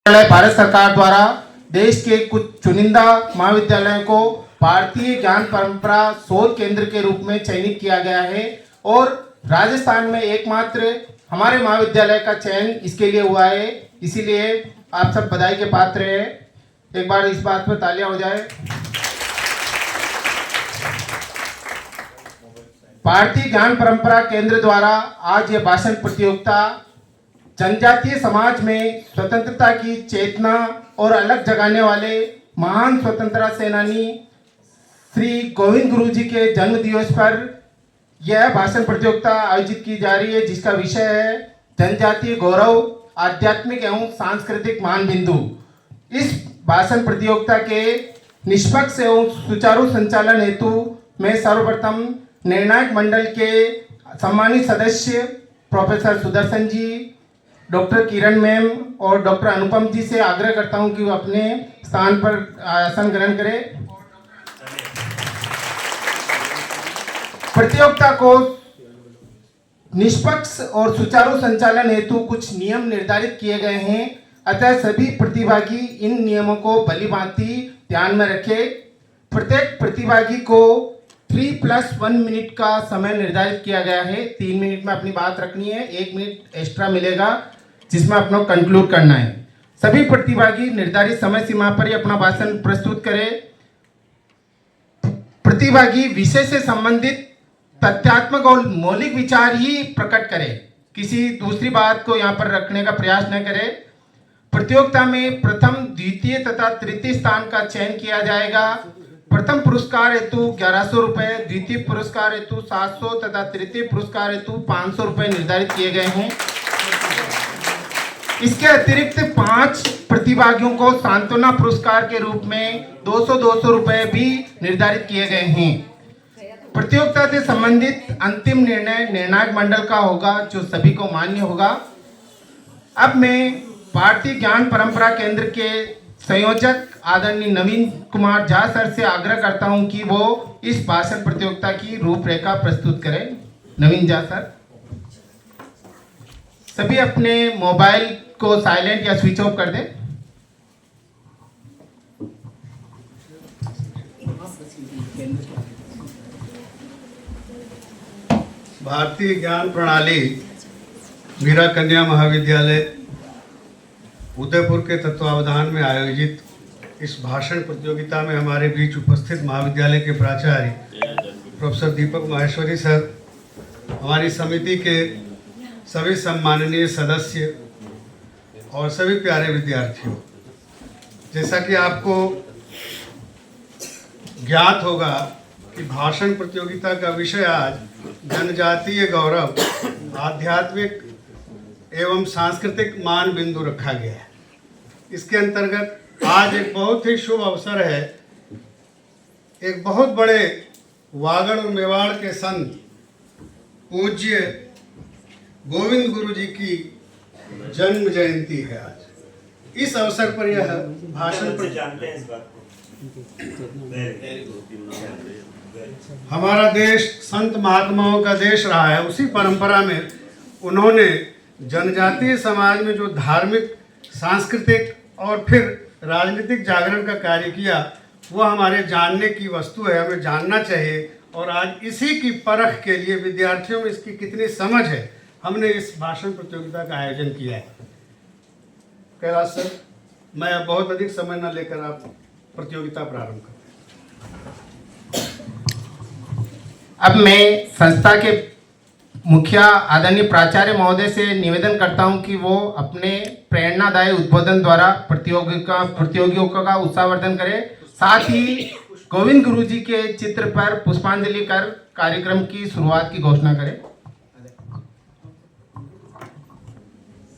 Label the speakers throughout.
Speaker 1: भारत सरकार द्वारा देश के कुछ चुनिंदा महाविद्यालयों को भारतीय ज्ञान परंपरा शोध केंद्र के रूप में चयनित किया गया है और राजस्थान में एकमात्र हमारे महाविद्यालय का चयन इसके लिए हुआ है। इसीलिए आप सब बधाई के पात्र हैं। एक बार इस बात पर तालियां हो जाए। भारतीय ज्ञान परंपरा केंद्र द्वारा आज ये भाषण प्रतियोगिता जनजातीय समाज में स्वतंत्रता की चेतना और अलग जगाने वाले महान स्वतंत्रता सेनानी श्री गोविंद गुरु जी के जन्म दिवस पर यह भाषण प्रतियोगिता आयोजित की जा रही है, जिसका विषय है जनजातीय गौरव, आध्यात्मिक एवं सांस्कृतिक मानबिंदु। इस भाषण प्रतियोगिता के निष्पक्ष एवं सुचारू संचालन हेतु मैं सर्वप्रथम निर्णायक मंडल के सम्मानित सदस्य प्रोफेसर सुदर्शन जी, डॉक्टर किरण मैम और डॉक्टर अनुपम जी से आग्रह करता हूं कि वो अपने स्थान पर आसन ग्रहण करें। प्रतियोगिता को निष्पक्ष और सुचारू संचालन हेतु कुछ नियम निर्धारित किए गए हैं, अतः सभी प्रतिभागी इन नियमों को भलीभांति ध्यान में रखें। प्रत्येक प्रतिभागी को 3+1 मिनट का समय निर्धारित किया गया है। 3 मिनट में अपनी बात रखनी है, 1 मिनट एक्स्ट्रा मिलेगा जिसमें अपना कंक्लूड करना है। सभी प्रतिभागी निर्धारित समय सीमा पर ही अपना भाषण प्रस्तुत करें। प्रतिभागी विषय से संबंधित तथ्यात्मक और मौलिक विचार ही प्रकट करें, किसी दूसरी बात को यहाँ पर रखने का प्रयास न करें। प्रतियोगिता में प्रथम, द्वितीय तथा तृतीय स्थान का चयन किया जाएगा। प्रथम पुरस्कार हेतु 1100 रुपये, द्वितीय पुरस्कार हेतु 700 तथा तृतीय पुरस्कार हेतु 500 रुपये निर्धारित किए गए हैं। इसके अतिरिक्त 5 प्रतिभागियों को सांत्वना पुरस्कार के रूप में 200 रुपये भी निर्धारित किए गए हैं। प्रतियोगिता से संबंधित अंतिम निर्णय निर्णायक मंडल का होगा, जो सभी को मान्य होगा। अब मैं भारतीय ज्ञान परंपरा केंद्र के संयोजक आदरणीय नवीन कुमार झा सर से आग्रह करता हूं कि वो इस भाषण प्रतियोगिता की रूपरेखा प्रस्तुत करें। नवीन झा सर, सभी अपने मोबाइल को साइलेंट या स्विच ऑफ कर दें।
Speaker 2: भारतीय ज्ञान प्रणाली मीरा कन्या महाविद्यालय उदयपुर के तत्वावधान में आयोजित इस भाषण प्रतियोगिता में हमारे बीच उपस्थित महाविद्यालय के प्राचार्य प्रोफेसर दीपक माहेश्वरी सर, हमारी समिति के सभी सम्माननीय सदस्य और सभी प्यारे विद्यार्थियों, जैसा कि आपको ज्ञात होगा कि भाषण प्रतियोगिता का विषय आज जनजातीय गौरव, आध्यात्मिक एवं सांस्कृतिक मान बिंदु रखा गया है। इसके अंतर्गत आज एक बहुत ही शुभ अवसर है। एक बहुत बड़े वागड़ और मेवाड़ के संत पूज्य गोविंद गुरु जी की जन्म जयंती है आज। इस अवसर पर यह भाषण जानते हैं इस बात को। हमारा देश संत महात्माओं का देश रहा है। उसी परंपरा में उन्होंने जनजातीय समाज में जो धार्मिक, सांस्कृतिक और फिर राजनीतिक जागरण का कार्य किया, वह हमारे जानने की वस्तु है, हमें जानना चाहिए। और आज इसी की परख के लिए विद्यार्थियों में इसकी कितनी समझ है, हमने इस भाषण प्रतियोगिता का आयोजन किया है। कैलाश सर, मैं बहुत अधिक समय न लेकर आप प्रतियोगिता प्रारंभ करें।
Speaker 1: अब मैं संस्था के मुखिया आदरणीय प्राचार्य महोदय से निवेदन करता हूं कि वो अपने प्रेरणादायी उद्बोधन द्वारा प्रतियोगियों का उत्साहवर्धन करें। साथ ही गोविंद गुरु जी के चित्र पर पुष्पांजलि कर कार्यक्रम की शुरुआत की घोषणा करें।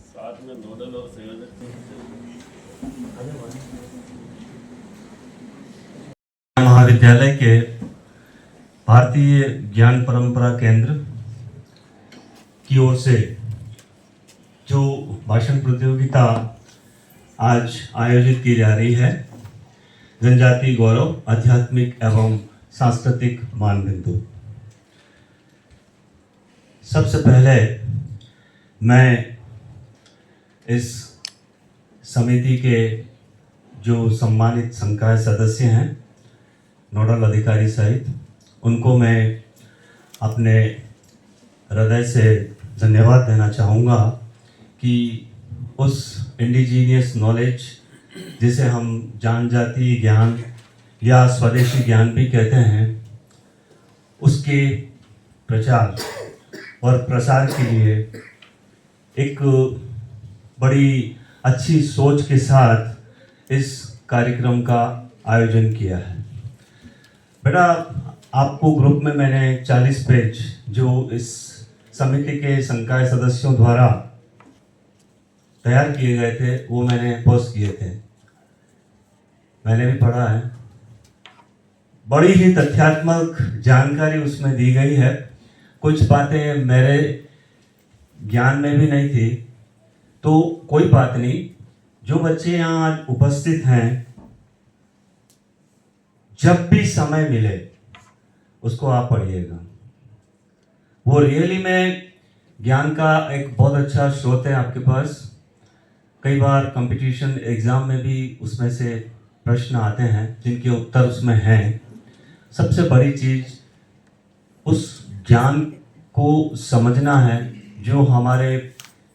Speaker 3: साथ में नोडल और संयोजक
Speaker 4: महाविद्यालय के भारतीय ज्ञान परंपरा केंद्र की ओर से जो भाषण प्रतियोगिता आज आयोजित की जा रही है, जनजातीय गौरव, आध्यात्मिक एवं सांस्कृतिक मानबिंदु। सबसे पहले मैं इस समिति के जो सम्मानित संकाय सदस्य हैं, नोडल अधिकारी सहित, उनको मैं अपने हृदय से धन्यवाद देना चाहूँगा कि उस इंडिजीनियस नॉलेज जिसे हम जनजातीय ज्ञान या स्वदेशी ज्ञान भी कहते हैं, उसके प्रचार और प्रसार के लिए एक बड़ी अच्छी सोच के साथ इस कार्यक्रम का आयोजन किया है। बेटा, आपको ग्रुप में मैंने 40 पेज जो इस समिति के संकाय सदस्यों द्वारा तैयार किए गए थे वो मैंने पोस्ट किए थे, मैंने भी पढ़ा है। बड़ी ही तथ्यात्मक जानकारी उसमें दी गई है। कुछ बातें मेरे ज्ञान में भी नहीं थी, तो कोई बात नहीं। जो बच्चे यहाँ आज उपस्थित हैं, जब भी समय मिले उसको आप पढ़िएगा। वो रियली में ज्ञान का एक बहुत अच्छा स्रोत है आपके पास। कई बार कंपटीशन एग्जाम में भी उसमें से प्रश्न आते हैं जिनके उत्तर उसमें हैं। सबसे बड़ी चीज उस ज्ञान को समझना है जो हमारे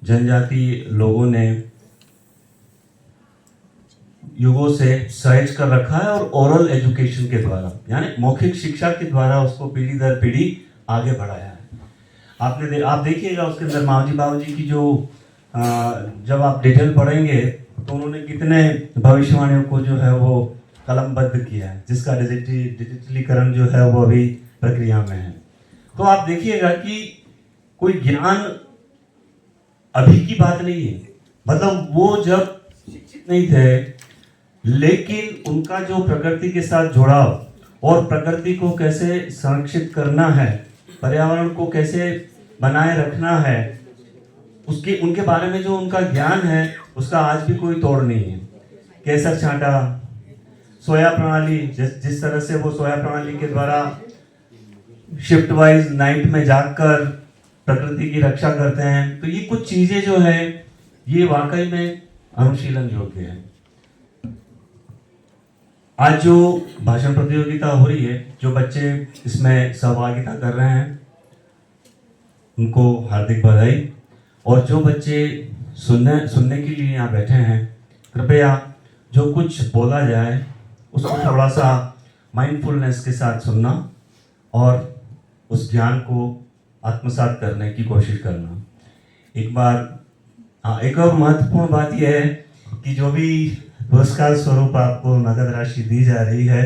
Speaker 4: जनजातीय लोगों ने युगों से सहेज कर रखा है और ओरल एजुकेशन के द्वारा, यानी मौखिक शिक्षा के द्वारा उसको पीढ़ी दर पीढ़ी आगे बढ़ाया है। आप देखिएगा उसके अंदर मावजी बाबूजी की जो जब आप डिटेल पढ़ेंगे तो उन्होंने कितने भविष्यवाणियों को जो है वो कलमबद्ध किया है, जिसका डिजिटलीकरण जो है वो अभी प्रक्रिया में है। तो आप देखिएगा कि कोई ज्ञान अभी की बात नहीं है, मतलब वो जब शिक्षित नहीं थे, लेकिन उनका जो प्रकृति के साथ जुड़ाव और प्रकृति को कैसे संरक्षित करना है, पर्यावरण को कैसे बनाए रखना है, उसके उनके बारे में जो उनका ज्ञान है उसका आज भी कोई तोड़ नहीं है। केसर छांटा, सोया प्रणाली, जिस तरह से वो सोया प्रणाली के द्वारा शिफ्ट वाइज नाइट में जागकर प्रकृति की रक्षा करते हैं, तो ये कुछ चीजें जो है ये वाकई में अनुशीलन योग्य है। आज जो भाषण प्रतियोगिता हो रही है, जो बच्चे इसमें सहभागिता कर रहे हैं उनको हार्दिक बधाई, और जो बच्चे सुनने के लिए यहाँ बैठे हैं, कृपया जो कुछ बोला जाए उसको थोड़ा सा माइंडफुलनेस के साथ सुनना और उस ज्ञान को आत्मसात करने की कोशिश करना। एक और महत्वपूर्ण बात यह है कि जो भी पुरस्कार स्वरूप आपको नगद राशि दी जा रही है,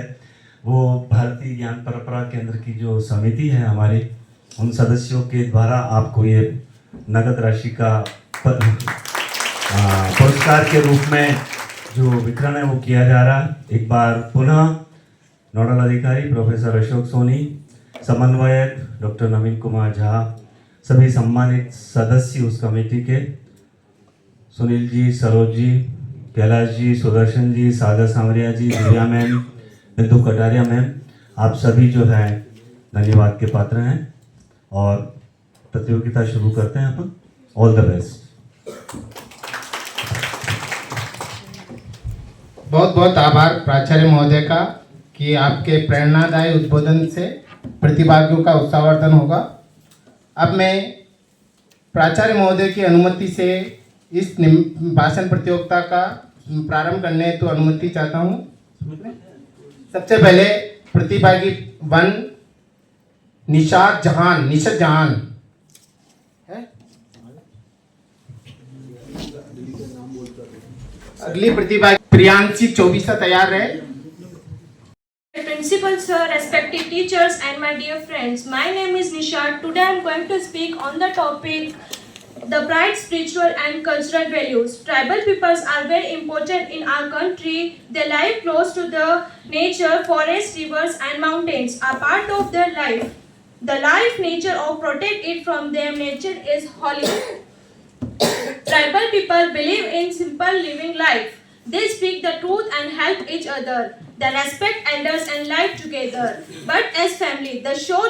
Speaker 4: वो भारतीय ज्ञान परंपरा केंद्र की जो समिति है हमारी, उन सदस्यों के द्वारा आपको ये नगद राशि का पुरस्कार के रूप में जो वितरण है वो किया जा रहा है। एक बार पुनः नोडल अधिकारी प्रोफेसर अशोक सोनी, समन्वयक डॉक्टर नवीन कुमार झा, सभी सम्मानित सदस्य उस कमेटी के, सुनील जी, सरोज जी, कैलाश जी, सुदर्शन जी, सागर सांवरिया जी, दिव्या मैम, बिंदु कटारिया मैम, आप सभी जो है धन्यवाद के पात्र हैं। और प्रतियोगिता शुरू करते हैं अपन। All the best.
Speaker 1: बहुत बहुत आभार प्राचार्य महोदय का कि आपके प्रेरणादायी उद्बोधन से प्रतिभागियों का उत्साहवर्धन होगा। अब मैं प्राचार्य महोदय की अनुमति से इस भाषण प्रतियोगिता का प्रारंभ करने हेतु अनुमति चाहता हूँ। सबसे पहले प्रतिभागी 1 निशात जहान है। अगली प्रतिभागी प्रियांशी 24 तैयार रहे।
Speaker 3: Principal sir, respected teachers and my dear friends, my name is Nishat. Today I am going to speak on the topic the bright spiritual and cultural values. Tribal peoples are very important in our country. They live close to the nature, forests, rivers and mountains are part of their life. The life, nature or protect it from them, nature is holy. Tribal people believe in simple living life. They speak the truth and help each other. They respect elders and live together. But as family, they show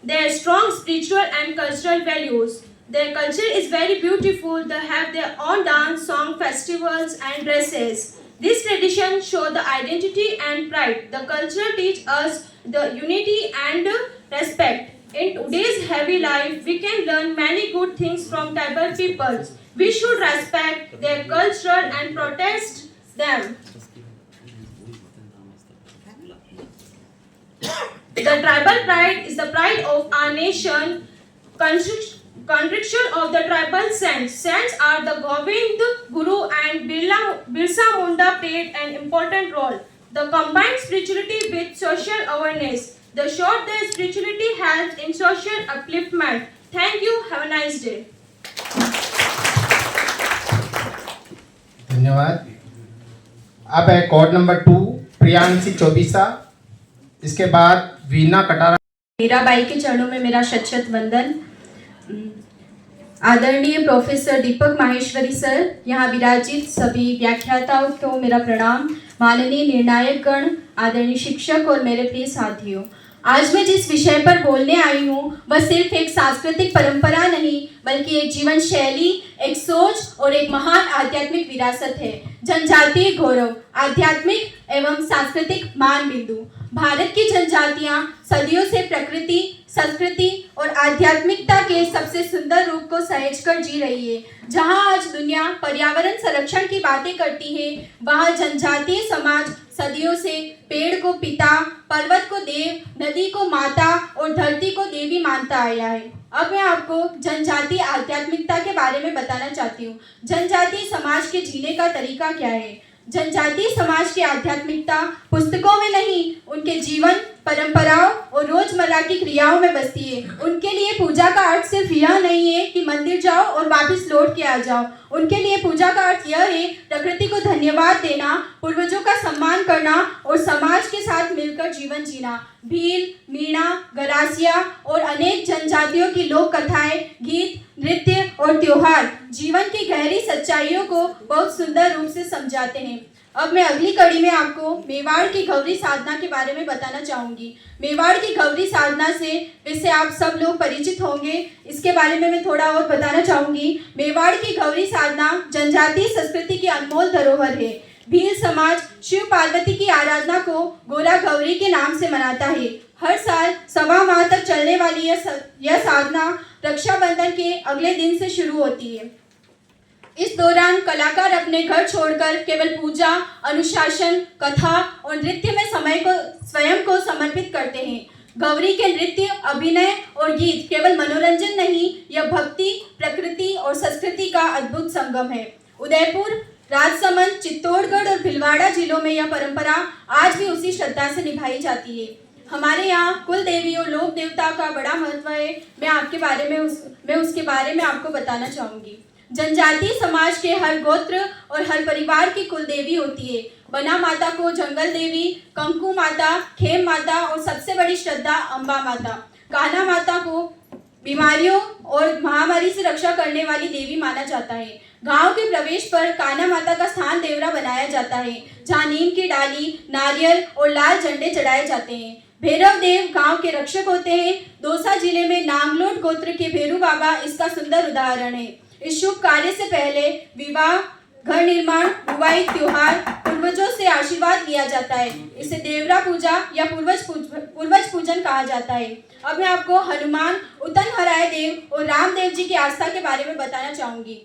Speaker 3: their strong spiritual and cultural values. Their culture is very beautiful. They have their own dance, song, festivals, and dresses. These traditions show the identity and pride. The culture teach us the unity and respect. In today's heavy life, we can learn many good things from tribal peoples. We should respect their culture and protect them. The tribal pride is the pride of our nation. Constriction of the tribal saints. Saints are the Govind, Guru and Birsa Munda played an important role. The combined spirituality with social awareness. The short their spirituality helps in social upliftment. Thank you. Have a nice day.
Speaker 1: धन्यवाद। अब है code number 2 Priyanshi Chaubisa, इसके बाद वीना कटारा।
Speaker 5: मीराबाई के चरणों में मेरा शत वंदन। आदरणीय प्रोफेसर दीपक माहेश्वरी सर, यहाँ विराजित सभी व्याख्याताओं को मेरा प्रणाम। माननीय निर्णायक गण, आदरणीय शिक्षक और मेरे प्रिय साथियों, आज मैं जिस विषय पर बोलने आई हूँ वह सिर्फ एक सांस्कृतिक परंपरा नहीं बल्कि एक जीवन शैली, एक सोच और एक महान आध्यात्मिक विरासत है। जनजातीय गौरव, आध्यात्मिक एवं सांस्कृतिक मान बिंदु। भारत की जनजातियां सदियों से प्रकृति, संस्कृति और आध्यात्मिकता के सबसे सुंदर रूप को सहेजकर जी रही है। जहां आज दुनिया पर्यावरण संरक्षण की बातें करती है, वहां जनजातीय समाज सदियों से पेड़ को पिता, पर्वत को देव, नदी को माता और धरती को देवी मानता आया है। अब मैं आपको जनजातीय आध्यात्मिकता के बारे में बताना चाहती हूँ। जनजातीय समाज के जीने का तरीका क्या है? जनजातीय समाज की आध्यात्मिकता पुस्तकों में नहीं, उनके जीवन, परंपराओं और रोजमर्रा की क्रियाओं में बसती है। उनके लिए पूजा का अर्थ सिर्फ यह नहीं है कि मंदिर जाओ और वापस लौट के आ जाओ। उनके लिए पूजा का अर्थ यह है प्रकृति को धन्यवाद देना, पूर्वजों का सम्मान करना और समाज के साथ मिलकर जीवन जीना। भील, मीणा, गरासिया और अनेक जनजातियों की लोक कथाएं, गीत, नृत्य और त्योहार जीवन की गहरी सच्चाइयों को बहुत सुंदर रूप से समझाते हैं। अब मैं अगली कड़ी में आपको मेवाड़ की गौरी साधना के बारे में बताना चाहूँगी। मेवाड़ की गौरी साधना से वैसे आप सब लोग परिचित होंगे, इसके बारे में मैं थोड़ा और बताना चाहूँगी। मेवाड़ की गौरी साधना जनजातीय संस्कृति की अनमोल धरोहर है। भील समाज शिव पार्वती की आराधना को गोरा गौरी के नाम से मनाता है। हर साल 1.25 माह तक चलने वाली यह साधना रक्षाबंधन के अगले दिन से शुरू होती है। इस दौरान कलाकार अपने घर छोड़कर केवल पूजा, अनुशासन, कथा और नृत्य में समय को स्वयं को समर्पित करते हैं। गौरी के नृत्य, अभिनय और गीत केवल मनोरंजन नहीं, यह भक्ति, प्रकृति और संस्कृति का अद्भुत संगम है। उदयपुर, राजसमंद, चित्तौड़गढ़ और भीलवाड़ा जिलों में यह परंपरा आज भी उसी श्रद्धा से निभाई जाती है। हमारे यहाँ कुल देवी और लोक देवता का बड़ा महत्व है। मैं उसके बारे में आपको बताना चाहूँगी। जनजातीय समाज के हर गोत्र और हर परिवार की कुल देवी होती है। बना माता को जंगल देवी, कंकु माता, खेम माता और सबसे बड़ी श्रद्धा अम्बा माता। कान्हा माता को बीमारियों और महामारी से रक्षा करने वाली देवी माना जाता है। गांव के प्रवेश पर कान्हा माता का स्थान देवरा बनाया जाता है, जहां नीम की डाली, नारियल और लाल झंडे चढ़ाए जाते हैं। भैरव देव गांव के रक्षक होते हैं। दौसा जिले में नांगलोट गोत्र के भैरू बाबा इसका सुंदर उदाहरण है। इस शुभ कार्य से पहले विवाह, घर निर्माण, बुवाई, त्योहार, पूर्वजों से आशीर्वाद लिया जाता है। इसे देवरा पूजा या पूर्वज पूजन कहा जाता है। अब मैं आपको हनुमान, उतनहराय देव और रामदेव जी की आस्था के बारे में बताना चाहूंगी।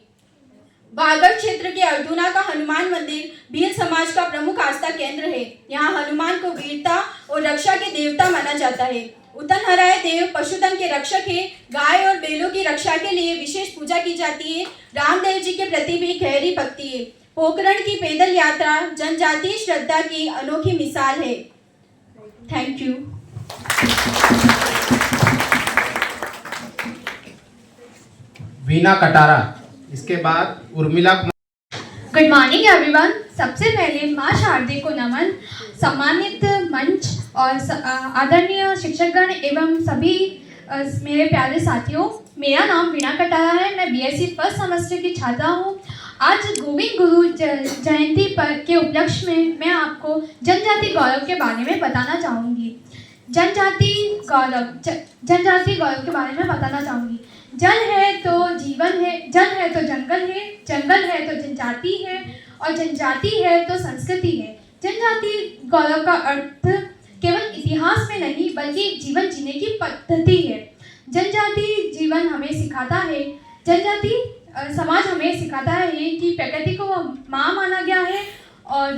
Speaker 5: बागड़ क्षेत्र के अर्जुना का हनुमान मंदिर भील समाज का प्रमुख आस्था केंद्र है। यहाँ हनुमान को वीरता और रक्षा के देवता माना जाता है। उतनहराय देव पशुधन के रक्षक है। गाय और बैलों की रक्षा के लिए विशेष पूजा की जाती है। रामदेव जी के प्रति भी गहरी भक्ति है। पोखरण की पैदल यात्रा जनजातीय श्रद्धा की अनोखी मिसाल है। Thank you.
Speaker 1: वीना कटारा, इसके बाद उर्मिला।
Speaker 6: Good morning everyone. सबसे पहले माँ शारदे को नमन। सम्मानित मंच और आदरणीय शिक्षकगण एवं सभी मेरे प्यारे साथियों, मेरा नाम वीना कटारा है। मैं बीएससी फर्स्ट सेमेस्टर की छात्रा हूँ। आज गोविंद गुरु जयंती पर के उपलक्ष्य में मैं आपको जनजाति गौरव के बारे में बताना चाहूँगी। जनजाति गौरव के बारे में बताना चाहूँगी। जल है तो जीवन है, जल है तो जंगल है, जंगल है तो जनजाति है, और जनजाति है तो संस्कृति है। जनजाति गौरव का अर्थ केवल इतिहास में नहीं बल्कि एक जीवन जीने की पद्धति है। जनजाति जीवन हमें सिखाता है, जनजाति समाज हमें सिखाता है कि प्रकृति को माँ माना गया है और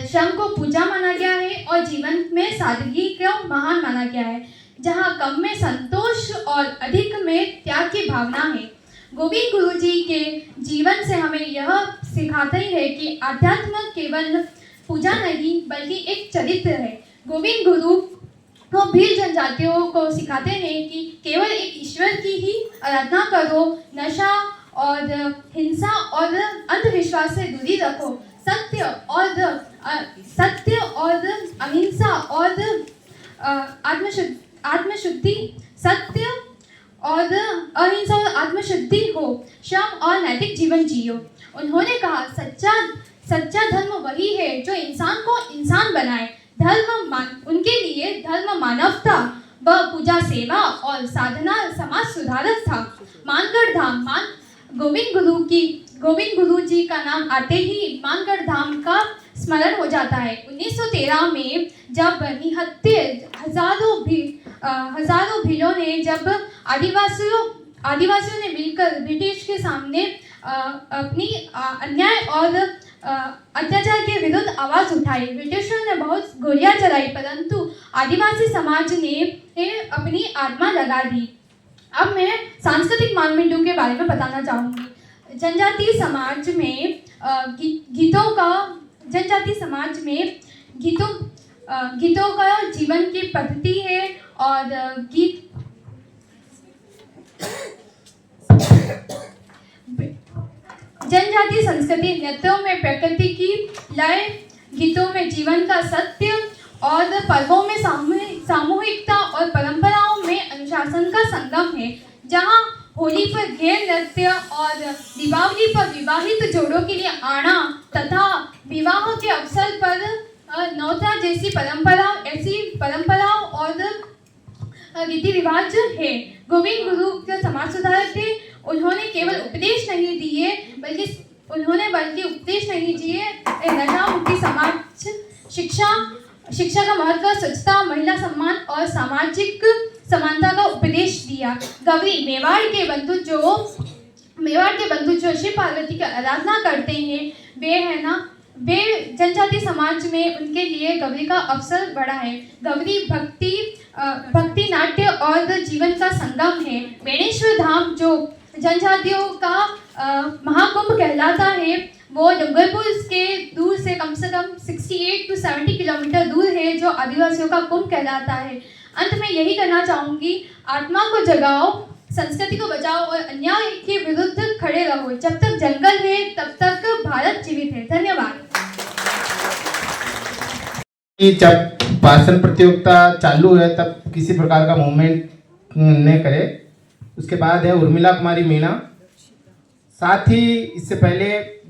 Speaker 6: श्रम को पूजा माना गया है और जीवन में सादगी को महान माना गया है, जहाँ कम में संतोष और अधिक में त्याग की भावना है। गोविंद गुरु जी के जीवन से हमें यह सिखाते है कि आध्यात्म केवल पूजा नहीं बल्कि एक चरित्र है। गोविंद गुरु को भील जनजातियों को सिखाते हैं कि केवल एक ईश्वर की ही आराधना करो, नशा और हिंसा और अंधविश्वास से दूरी रखो, सत्य और अहिंसा और आत्मशुद्धि, सत्य और अहिंसा और आत्मशुद्धि हो, श्रम और नैतिक जीवन जियो। उन्होंने कहा सच्चा धर्म वही है जो इंसान को इंसान बनाए। उनके लिए धर्म मानवता व पूजा सेवा और साधना समाज सुधारक था। मानगढ़ धाम गोविंद गुरु जी का नाम आते ही मानगढ़ धाम का स्मरण हो जाता है। 1913 में जब निहत्थे हजारों भीलों ने जब आदिवासियों ने मिलकर ब्रिटिश के सामने अपनी अन्याय और अत्याचार के विरुद्ध आवाज उठाई, ब्रिटिशों ने बहुत गोलियां चलाई, परंतु आदिवासी समाज ने अपनी आत्मा लगा दी। अब मैं सांस्कृतिक मानदंडों के बारे में बताना चाहूँगी। जनजातीय समाज में गीतों का जीवन की पद्धति है और गीत जनजातीय संस्कृति नृत्यों में प्रकृति की लय, गीतों में जीवन का सत्य और पर्वों में सामूहिकता और परंपराओं में अनुशासन का संगम है। जहाँ होली पर घेर नृत्य और दीपावली पर विवाहित जोड़ों के लिए आना तथा विवाह के अवसर पर नौता जैसी परंपराओं और रीति रिवाज है। गोविंद गुरु जो समाज सुधारक थे, उन्होंने केवल उपदेश नहीं दिए बल्कि उपदेश नहीं दिए, नशा मुक्ति समाज शिक्षा का महत्व, स्वच्छता, महिला सम्मान और सामाजिक समानता का उपदेश दिया। गौरी मेवाड़ के बंधु जो शिव पार्वती की आराधना करते हैं वे जनजातीय समाज में उनके लिए गौरी का अवसर बड़ा है। गौरी भक्ति नाट्य और जीवन का संगम है। बेणेश्वर धाम जो जनजातियों का महाकुंभ कहलाता है, वो डूंगरपुर के दूर से कम 68 to 70 किलोमीटर दूर है, जो आदिवासियों का कुंभ कहलाता है। अंत में यही कहना चाहूँगी, आत्मा को जगाओ, संस्कृति को बचाओ और अन्याय के विरुद्ध खड़े रहो। जब तक जंगल है तब तक भारत जीवित है। धन्यवाद।
Speaker 1: जब भाषण प्रतियोगिता चालू है तब किसी प्रकार का मूवमेंट न करे। उसके बाद है उर्मिला कुमारी मीणा। साथ ही इससे पहले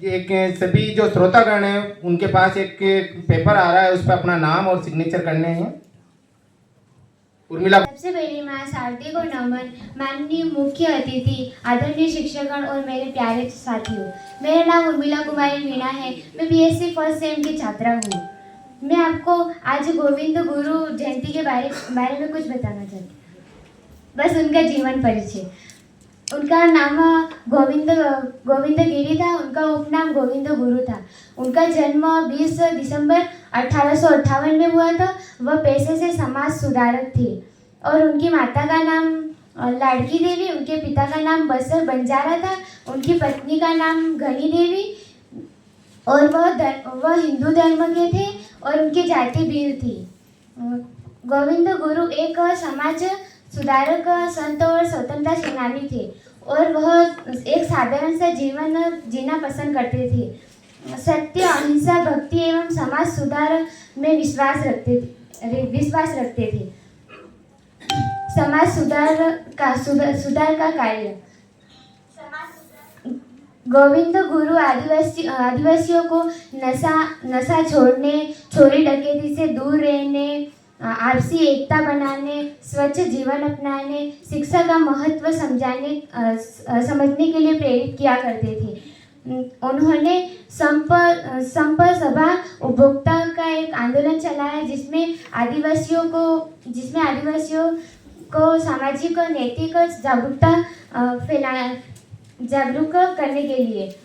Speaker 1: एक सभी जो श्रोतागण हैं उनके पास एक पेपर आ रहा है, उस पर अपना नाम और सिग्नेचर करने हैं। उर्मिला।
Speaker 7: सबसे पहले मैं हार्दिक और नमन माननीय मुख्य अतिथि, आदरणीय शिक्षकगण और मेरे प्यारे साथियों। मेरा नाम उर्मिला कुमारी मीणा है। मैं बीएससी फर्स्ट सेम की छात्रा हूँ। मैं आपको आज गोविंद गुरु जयंती के बारे में कुछ बताना चाहती हूँ। बस उनका जीवन परिचय। उनका नाम गोविंद गिरी था। उनका उपनाम गोविंद गुरु था। उनका जन्म 20 दिसंबर 1858 में हुआ था। वह पेशे से समाज सुधारक थे और उनकी माता का नाम लाड़की देवी, उनके पिता का नाम बसर बंजारा था, उनकी पत्नी का नाम घनी देवी और वह हिंदू धर्म के थे और उनकी जाति भील थी। गोविंद गुरु एक समाज सुधारक, संत और स्वतंत्रता सेनानी थे और वह एक साधारण सा जीवन जीना पसंद करते थे। सत्य, अहिंसा, भक्ति एवं समाज सुधार में विश्वास रखते थे। समाज सुधार का कार्य। गोविंद गुरु आदिवासियों को नशा छोड़ने, चोरी डकैती से दूर रहने, आपसी एकता बनाने, स्वच्छ जीवन अपनाने, शिक्षा का महत्व समझने के लिए प्रेरित किया करते थे। उन्होंने संप सभा उपभोक्ता का एक आंदोलन चलाया जिसमें आदिवासियों को सामाजिक और नैतिक जागरूक करने के लिए।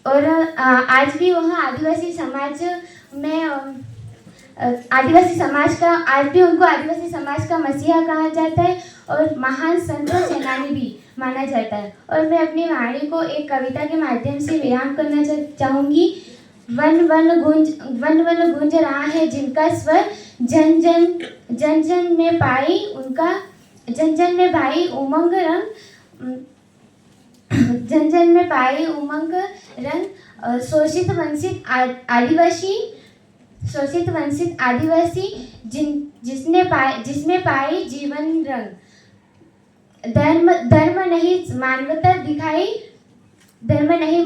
Speaker 7: और आज भी वह आदिवासी समाज का मसीहा कहा जाता है और महान संत सेनानी भी माना जाता है। और मैं अपनी वाणी को एक कविता के माध्यम से विराम करना चाहूँगी। वन वन गूंज रहा है जिनका स्वर, जन जन में पाई उमंग रंग, शोषित वंचित आदिवासी जिसमें पाई जीवन रंग। धर्म नहीं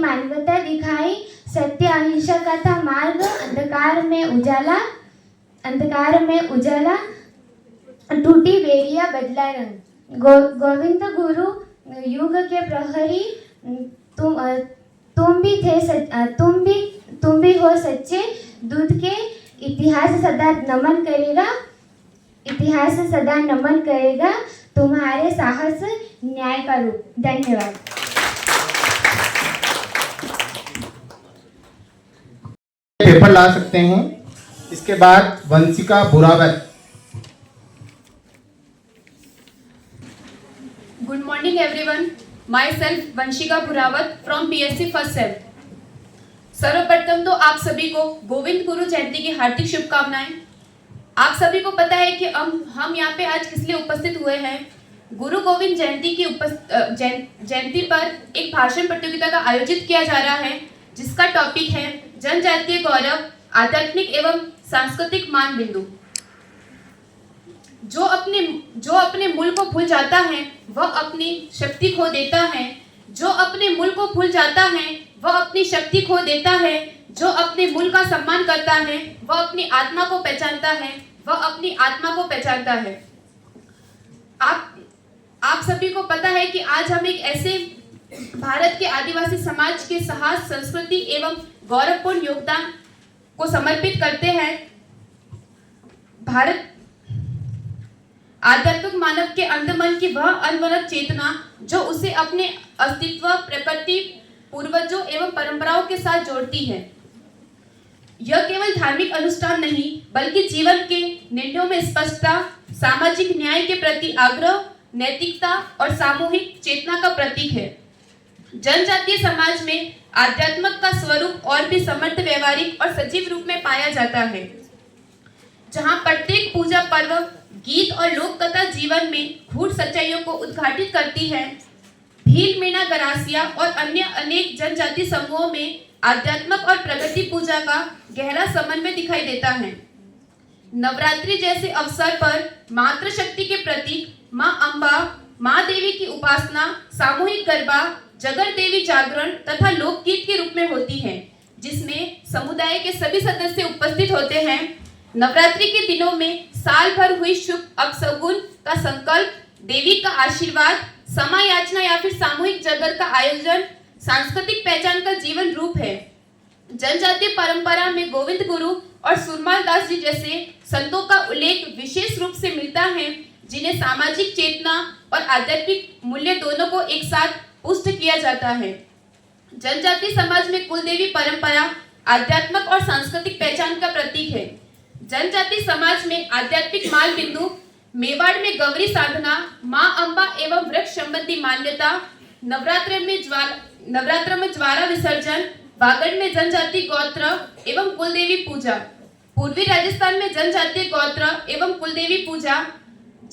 Speaker 7: मानवता दिखाई, सत्य अहिंसा का था मार्ग, अंधकार में उजाला टूटी बेड़िया बदला रंग। गोविंद गुरु युग के प्रहरी, तुम भी हो सच्चे दूध के, इतिहास सदा नमन करेगा तुम्हारे साहस न्याय का रूप। धन्यवाद।
Speaker 1: पेपर ला सकते हैं। इसके बाद Vanshika बुरावत।
Speaker 8: Good morning everyone. Myself Vanshika Burawat from PSC First Sem. सर्वप्रथम तो आप सभी को गोविंद गुरु जयंती की हार्दिक शुभकामनाएं। आप सभी को पता है कि हम यहाँ पे आज किस लिए उपस्थित हुए हैं। गुरु गोविंद जयंती की जयंती पर एक भाषण प्रतियोगिता का आयोजित किया जा रहा है जिसका टॉपिक है जनजातीय गौरव, आध्यात्मिक एवं सांस्कृतिक मान बिंदु। जो अपने मूल को भूल जाता है वह अपनी शक्ति खो देता है। जो अपने मूल को भूल जाता है वह अपनी शक्ति खो देता है। जो अपने मूल का सम्मान करता है वह अपनी आत्मा को पहचानता है। आप सभी को पता है कि आज हम एक ऐसे भारत के आदिवासी समाज के साहस, संस्कृति एवं गौरवपूर्ण योगदान को समर्पित करते हैं। भारत आध्यात्मिक मानव के अंतर्मन की वह अनवरत चेतना जो उसे अपने अस्तित्व, प्रकृति, पूर्वजों एवं परंपराओं के साथ जोड़ती है। यह केवल धार्मिक अनुष्ठान नहीं बल्कि जीवन के निर्णयों में स्पष्टता, सामाजिक न्याय के प्रति आग्रह, नैतिकता और सामूहिक चेतना का प्रतीक है। जनजातीय समाज में आध्यात्म का स्वरूप और भी समर्थ, व्यवहारिक और सजीव रूप में पाया जाता है, जहां प्रत्येक पूजा पर्व, गीत और लोक कथा जीवन में गूढ़ सच्चाइयों को उद्घाटित करती है। भील, मीणा, गरासिया और अन्य अनेक जनजाति समूहों में आध्यात्मिक और प्रगति पूजा का गहरा समन्वय दिखाई देता है। नवरात्रि जैसे अवसर पर मातृशक्ति के प्रतीक मां अम्बा, मां देवी की उपासना, सामूहिक गरबा, जगत देवी जागरण तथा लोकगीत के रूप में होती है, जिसमें समुदाय के सभी सदस्य उपस्थित होते हैं। नवरात्रि के दिनों में साल भर हुई शुभ अपशगुन का संकल्प, देवी का आशीर्वाद, समा याचना या फिर सामूहिक जगत का आयोजन सांस्कृतिक पहचान का जीवन रूप है। जनजातीय परंपरा में गोविंद गुरु और सुरमाल दास जी जैसे संतों का उल्लेख विशेष रूप से मिलता है, जिन्हें सामाजिक चेतना और आध्यात्मिक मूल्य दोनों को एक साथ पुष्ट किया जाता है। जनजातीय समाज में कुलदेवी परंपरा आध्यात्मिक और सांस्कृतिक पहचान का प्रतीक है। जनजातीय समाज में आध्यात्मिक माल बिंदु मेवाड़ में गौरी साधना, मां अम्बा एवं वृक्ष संबंधी मान्यता, नवरात्र में ज्वाला विसर्जन, वागड़ में जनजातीय गोत्र एवं कुलदेवी पूजा, पूर्वी राजस्थान में जनजातीय गोत्र एवं कुलदेवी पूजा।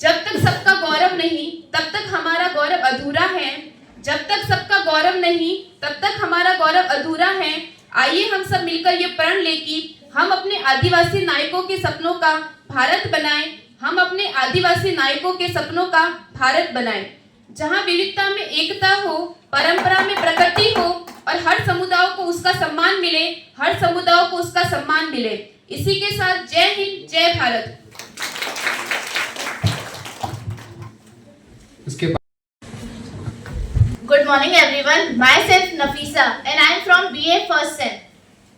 Speaker 8: जब तक सबका गौरव नहीं तब तक हमारा गौरव अधूरा है। जब तक सबका गौरव नहीं तब तक हमारा गौरव अधूरा है। आइए हम सब मिलकर ये प्रण लें कि हम अपने आदिवासी नायकों के सपनों का भारत बनाएं। हम अपने आदिवासी नायकों के सपनों का भारत बनाएं, जहां विविधता में एकता हो, परंपरा में प्रकृति हो और हर समुदाय को उसका सम्मान मिले। इसी के साथ जय हिंद, जय भारत।
Speaker 1: उसके बाद
Speaker 9: Good morning everyone. Myself Nafisa and I am from BA First Sem.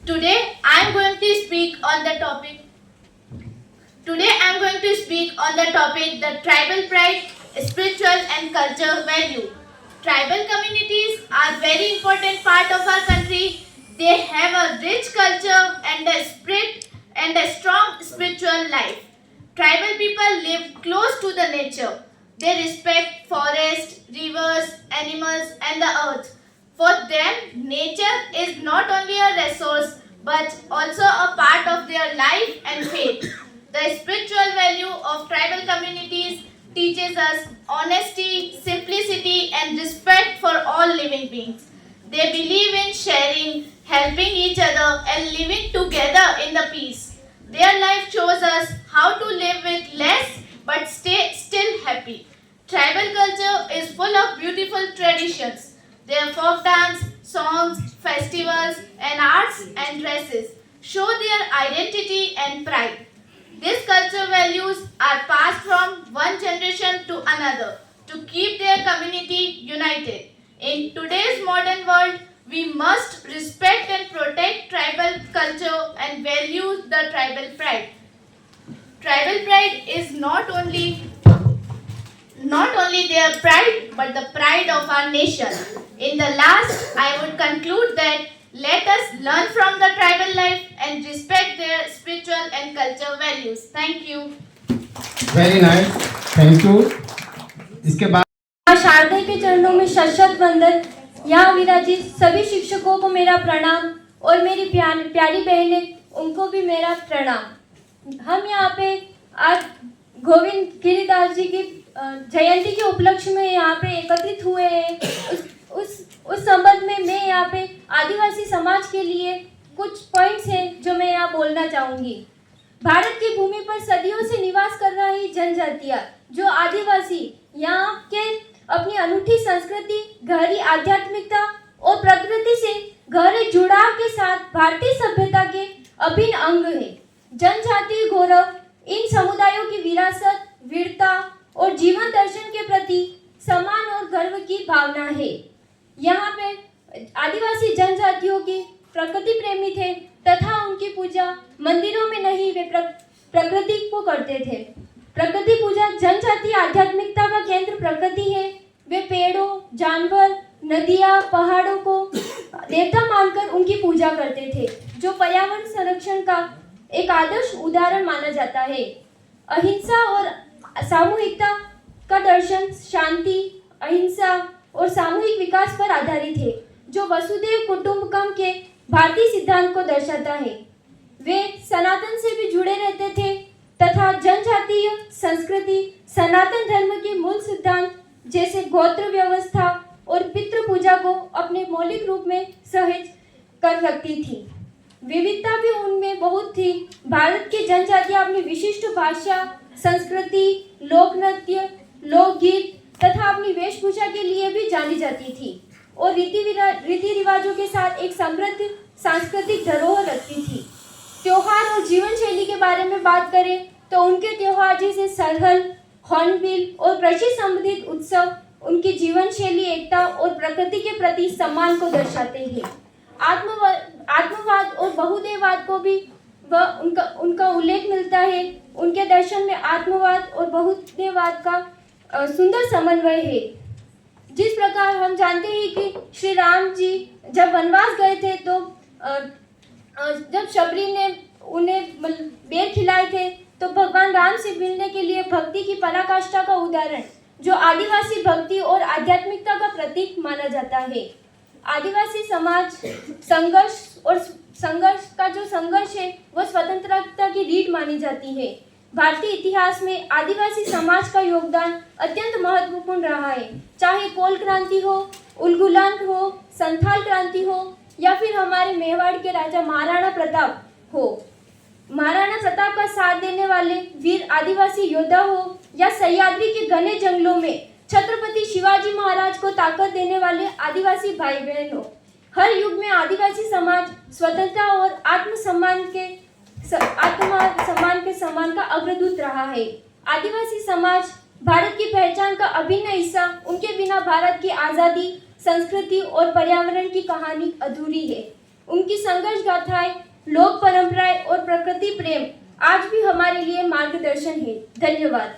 Speaker 9: Today I am going to speak on the topic. The tribal pride, spiritual and cultural value. Tribal communities are very important part of our country. They have a rich culture and a strong spiritual life. Tribal people live close to the nature. They respect forest, rivers, animals and the earth. For them, nature is not only a resource but also a part of their life and faith. The spiritual value of tribal communities teaches us honesty, simplicity and respect for all living beings. They believe in sharing, helping each other and living together in the peace. Their life shows us how to live with less but stay still happy. Tribal culture is full of beautiful traditions. Their folk dance, songs, festivals and arts and dresses show their identity and pride. These cultural values are passed from one generation to another to keep their community united. In today's modern world, we must respect and protect tribal culture and value the tribal pride. Tribal pride is not only their pride but the pride of our nation. In the last, I would conclude that let us learn from the tribal life and respect their spiritual and cultural values. Thank you.
Speaker 1: Very nice, thank you. इसके बाद
Speaker 5: माँ शारदे के चरणों में शत वंदन। यहाँ विराजित सभी शिक्षकों को मेरा प्रणाम और मेरी प्यारी बहनें उनको भी मेरा प्रणाम। हम यहाँ पे आज गोविंद गिरिदास जी की जयंती के उपलक्ष्य में यहाँ पे एकत्रित हुए हैं। उस संबंध में मैं यहाँ पे आदिवासी समाज के लिए कुछ पॉइंट्स हैं जो मैं यहाँ बोलना चाहूँगी। भारत की भूमि पर सदियों से निवास कर रही जनजातियाँ जो आदिवासी यहाँ के अपनी अनूठी संस्कृति, गहरी आध्यात्मिकता और प्रकृति से गहरे जुड़ाव के साथ भारतीय सभ्यता के अभिन्न अंग है। जनजातीय गौरव इन समुदायों की विरासत, वीरता और जीवन दर्शन के प्रति सम्मान और गर्व की भावना है। यहाँ पे आदिवासी जनजातियों की प्रकृति प्रेमी थे तथा उनकी पूजा मंदिरों में नहीं वे प्रकृति को करते थे। प्रकृति पूजा जनजातीय आध्यात्मिकता का केंद्र प्रकृति है। वे पेड़ों, जानवर, नदियाँ, पहाड़ों को देवता मानकर उनकी पूजा करते थे, जो पर्यावरण संरक्षण का एक आदर्श उदाहरण माना जाता है। अहिंसा और सामूहिकता का दर्शन शांति, अहिंसा और सामूहिक विकास पर आधारित है, जो वसुधैव कुटुंबकम के भारतीय सिद्धांत को दर्शाता है। वे सनातन से भी जुड़े रहते थे तथा जनजातीय संस्कृति, सनातन धर्म के मूल सिद्धांत जैसे गोत्र व्यवस्था और पितृ पूजा को अपने मौलिक रूप में सहज कर रखती थी। विविधता भी उनमें बहुत थी। भारत की जनजातियां अपनी विशिष्ट भाषा, संस्कृति, लोक नृत्य, लोकगीत तथा अपनी वेशभूषा के लिए भी जानी जाती थी और रीति रिवाजों के साथ एक समृद्ध सांस्कृतिक धरोहर रखती थी। त्योहार और जीवन शैली के बारे में बात करें तो उनके त्योहार जैसे सरहल, हॉर्नबिल और कृषि संबंधित उत्सव उनकी जीवन शैली, एकता और प्रकृति के प्रति सम्मान को दर्शाते हैं। आत्मवाद और बहुदेववाद को भी उनका उल्लेख मिलता है। उनके दर्शन में आत्मवाद और बहुदेववाद का सुंदर समन्वय है। जिस प्रकार हम जानते हैं कि श्री राम जी जब वनवास गए थे तो जब शबरी ने उन्हें बेर खिलाए थे तो भगवान राम से मिलने के लिए भक्ति की पराकाष्ठा का उदाहरण जो आदिवासी भक्ति और आध्यात्मिकता का प्रतीक माना जाता है। आदिवासी समाज संघर्ष का जो संघर्ष है वह स्वतंत्रता की रीढ़ मानी जाती है। भारतीय इतिहास में आदिवासी समाज का योगदान अत्यंत महत्वपूर्ण रहा है, चाहे कोल क्रांति हो, उलगुलान हो, संथाल क्रांति हो या फिर हमारे मेवाड़ के राजा महाराणा प्रताप हो। महाराणा प्रताप का साथ देने वाले वीर आदिवासी योद्धा हो या सह्याद्री के घने जंगलों में छत्रपति शिवाजी महाराज को ताकत देने वाले आदिवासी भाई बहन हो, हर युग में आदिवासी समाज स्वतंत्रता और आत्मसम्मान के
Speaker 3: सम्मान का अग्रदूत रहा है। आदिवासी समाज भारत की पहचान का अभिन्न हिस्सा, उनके बिना भारत की आज़ादी, संस्कृति और पर्यावरण की कहानी अधूरी है। उनकी संघर्ष गाथाएं, लोक परंपराएं और प्रकृति प्रेम आज भी हमारे लिए मार्गदर्शन है। धन्यवाद।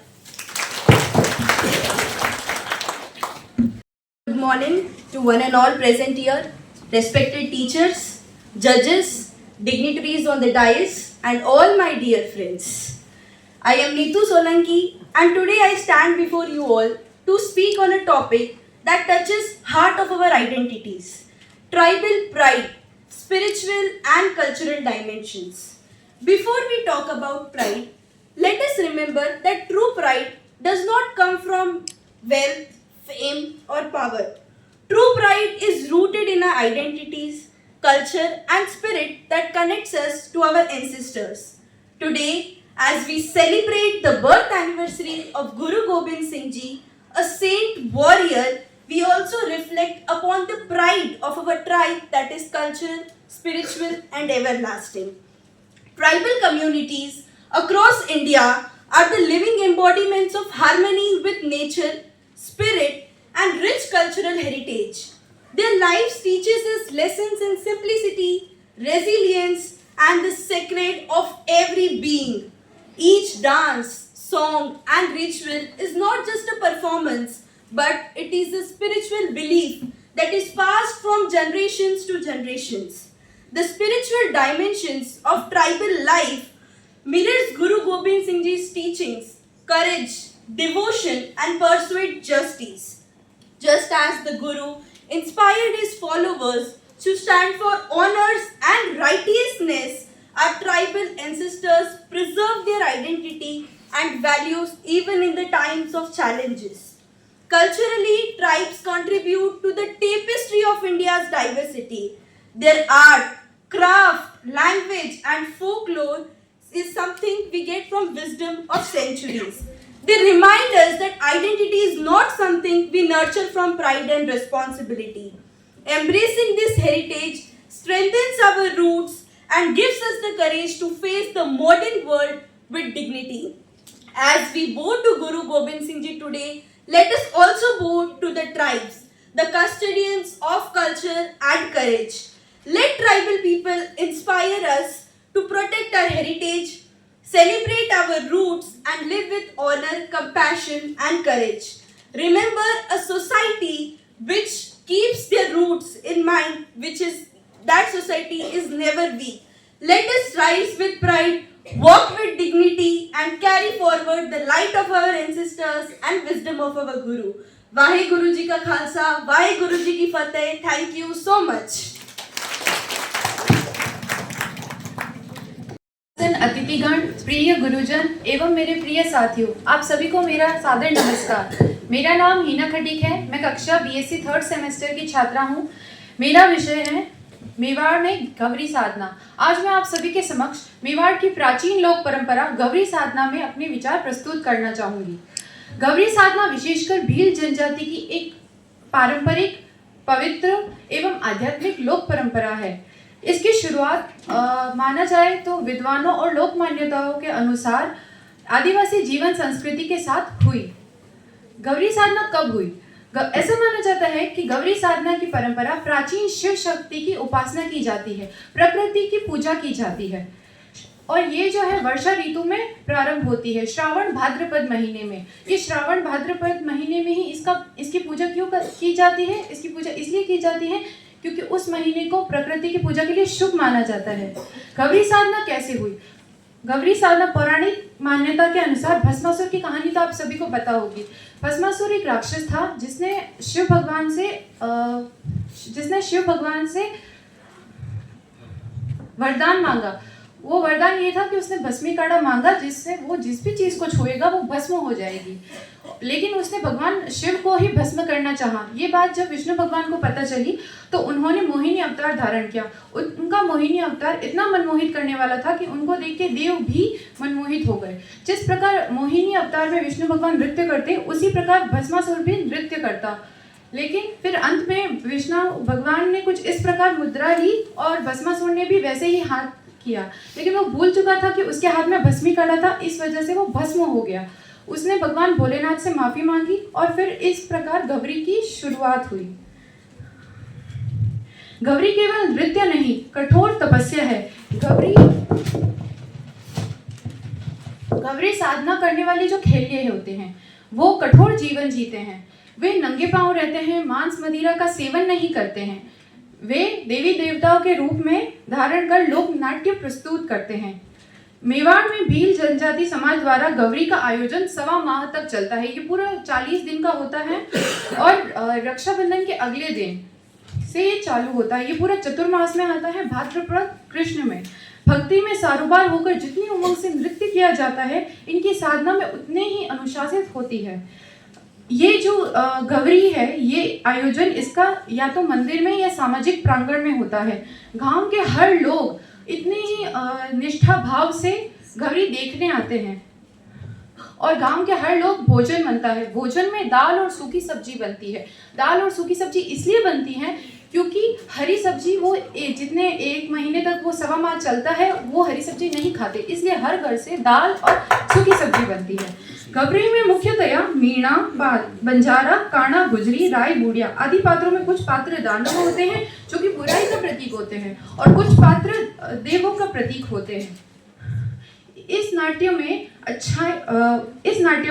Speaker 10: Good morning to one and all present here, respected teachers, judges, dignitaries on the dais, and all my dear friends. I am Neetu Solanki, and today I stand before you all to speak on a topic that touches heart of our identities: tribal pride, spiritual and cultural dimensions. Before we talk about pride, let us remember that true pride does not come from wealth, fame or power. True pride is rooted in our identities, culture and spirit that connects us to our ancestors. Today, as we celebrate the birth anniversary of Guru Gobind Singh Ji, a saint warrior, we also reflect upon the pride of our tribe that is cultural, spiritual and everlasting. Tribal communities across India are the living embodiments of harmony with nature, spirit and rich cultural heritage. Their lives teaches us lessons in simplicity, resilience and the sacred of every being. Each dance, song and ritual is not just a performance, but it is a spiritual belief that is passed from generations to generations. The spiritual dimensions of tribal life mirrors Guru Gobind Singh Ji's teachings, courage, devotion and pursued justice. Just as the Guru inspired his followers to stand for honors and righteousness, our tribal ancestors preserved their identity and values even in the times of challenges. Culturally, tribes contribute to the tapestry of India's diversity. Their art, craft, language and folklore is something we get from wisdom of centuries. They remind us that identity is not something we nurture from pride and responsibility. Embracing this heritage strengthens our roots and gives us the courage to face the modern world with dignity. As we bow to Guru Gobind Singh Ji today, let us also bow to the tribes, the custodians of culture and courage. Let tribal people inspire us to protect our heritage, celebrate our roots and live with honor, compassion and courage. Remember, a society which keeps their roots in mind, that society is never weak. Let us rise with pride, walk with dignity and carry forward the light of our ancestors and wisdom of our Guru. Vaheguru Ji ka Khalsa, Vaheguru Ji ki Fateh. Thank you so much.
Speaker 8: अतिथिगण, प्रिय गुरुजन एवं मेरे प्रिय साथियों, आप सभी को मेरा सादर नमस्कार। मेरा नाम हीना खटीक है। मैं कक्षा बीएससी 3rd सेमेस्टर की छात्रा हूँ। मेरा विषय है मेवाड़ में गौरी साधना। आज मैं आप सभी के समक्ष मेवाड़ की प्राचीन लोक परंपरा गौरी साधना में अपने विचार प्रस्तुत करना चाहूँगी। गौरी साधना विशेषकर भील जनजाति की एक पारंपरिक, पवित्र एवं आध्यात्मिक लोक परंपरा है। इसकी शुरुआत माना जाए तो विद्वानों और लोक मान्यताओं के अनुसार आदिवासी जीवन संस्कृति के साथ हुई। गौरी साधना कब हुई? ऐसा माना जाता है कि गौरी साधना की परंपरा प्राचीन शिव शक्ति की उपासना की जाती है, प्रकृति की पूजा की जाती है और ये जो है वर्षा ऋतु में प्रारंभ होती है, श्रावण भाद्रपद महीने में। ये श्रावण भाद्रपद महीने में ही इसकी पूजा क्यों की जाती है? इसकी पूजा इसलिए की जाती है क्योंकि उस महीने को प्रकृति की पूजा के लिए शुभ माना जाता है। गौरी साधना कैसे हुई? गौरी साधना पौराणिक मान्यता के अनुसार भस्मासुर की कहानी तो आप सभी को पता होगी। भस्मासुर एक राक्षस था जिसने शिव भगवान से वरदान मांगा। वो वरदान ये था कि उसने भस्मीकाड़ा मांगा जिससे वो जिस भी चीज़ को छुएगा वो भस्म हो जाएगी, लेकिन उसने भगवान शिव को ही भस्म करना चाहा। ये बात जब विष्णु भगवान को पता चली तो उन्होंने मोहिनी अवतार धारण किया। उनका मोहिनी अवतार इतना मनमोहित करने वाला था कि उनको देख के देव भी मनमोहित हो गए। जिस प्रकार मोहिनी अवतार में विष्णु भगवान नृत्य करते उसी प्रकार भस्मासुर भी नृत्य करता, लेकिन फिर अंत में विष्णु भगवान ने कुछ इस प्रकार मुद्रा ली और भस्मासुर ने भी वैसे ही हाथ
Speaker 11: किया, लेकिन वो भूल चुका था कि उसके हाथ में भस्मी कड़ा था, इस वजह से वो भस्म हो गया। उसने भगवान भोलेनाथ से माफ़ी मांगी और फिर इस प्रकार गौरी की शुरुआत हुई। गौरी केवल नृत्य नहीं, कठोर तपस्या है। गौरी साधना करने वाले जो खेलिए होते हैं वो कठोर जीवन जीते हैं। वे नंगे पांव रहते हैं, मांस मदिरा का सेवन नहीं करते हैं। वे देवी देवताओं के रूप में धारण कर लोक नाट्य प्रस्तुत करते हैं। मेवाड़ में भील जनजाति समाज द्वारा गौरी का आयोजन 1.25 माह तक चलता है। ये पूरा 40 दिन का होता है और रक्षाबंधन के अगले दिन से ये चालू होता है। ये पूरा चतुर्मास में आता है, भाद्रपद कृष्ण में। भक्ति में सारोबार होकर जितनी उमंग से नृत्य किया जाता है, इनकी साधना में उतने ही अनुशासित होती है। ये जो गौरी है, ये आयोजन इसका या तो मंदिर में या सामाजिक प्रांगण में होता है। गांव के हर लोग इतने ही निष्ठा भाव से गौरी देखने आते हैं और गांव के हर लोग भोजन बनता है। भोजन में दाल और सूखी सब्जी बनती है। दाल और सूखी सब्जी इसलिए बनती है क्योंकि हरी सब्जी वो जितने 1 महीने तक वो 1.25 माह चलता है, वो हरी सब्जी नहीं खाते, इसलिए हर घर से दाल और सूखी सब्जी बनती है। गौरी में मुख्यतया मीणा, बंजारा, काना, गुजरी, राय, बूढ़िया आदि पात्रों में कुछ पात्र दानव होते हैं जो कि बुराई का प्रतीक होते हैं और कुछ पात्र देवों का प्रतीक होते हैं। इस नाट्य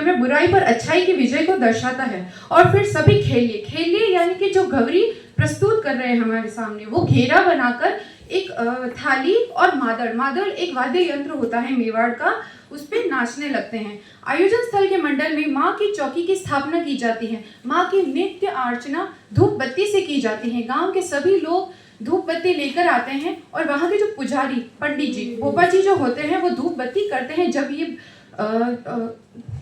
Speaker 11: में बुराई पर अच्छाई की विजय को दर्शाता है। और फिर सभी खेलिए यानी कि जो गौरी प्रस्तुत कर रहे हैं हमारे सामने, वो घेरा बनाकर एक थाली और मादल एक वाद्य यंत्र होता है मेवाड़ का, उस पे नाचने लगते हैं। आयोजन स्थल के मंडल में माँ की चौकी की स्थापना की जाती है। माँ की नित्य अर्चना धूप बत्ती से की जाती है। गांव के सभी लोग धूप बत्ती लेकर आते हैं और वहाँ के जो पुजारी पंडित जी, बोपा जी जो होते हैं, वो धूप बत्ती करते हैं जब ये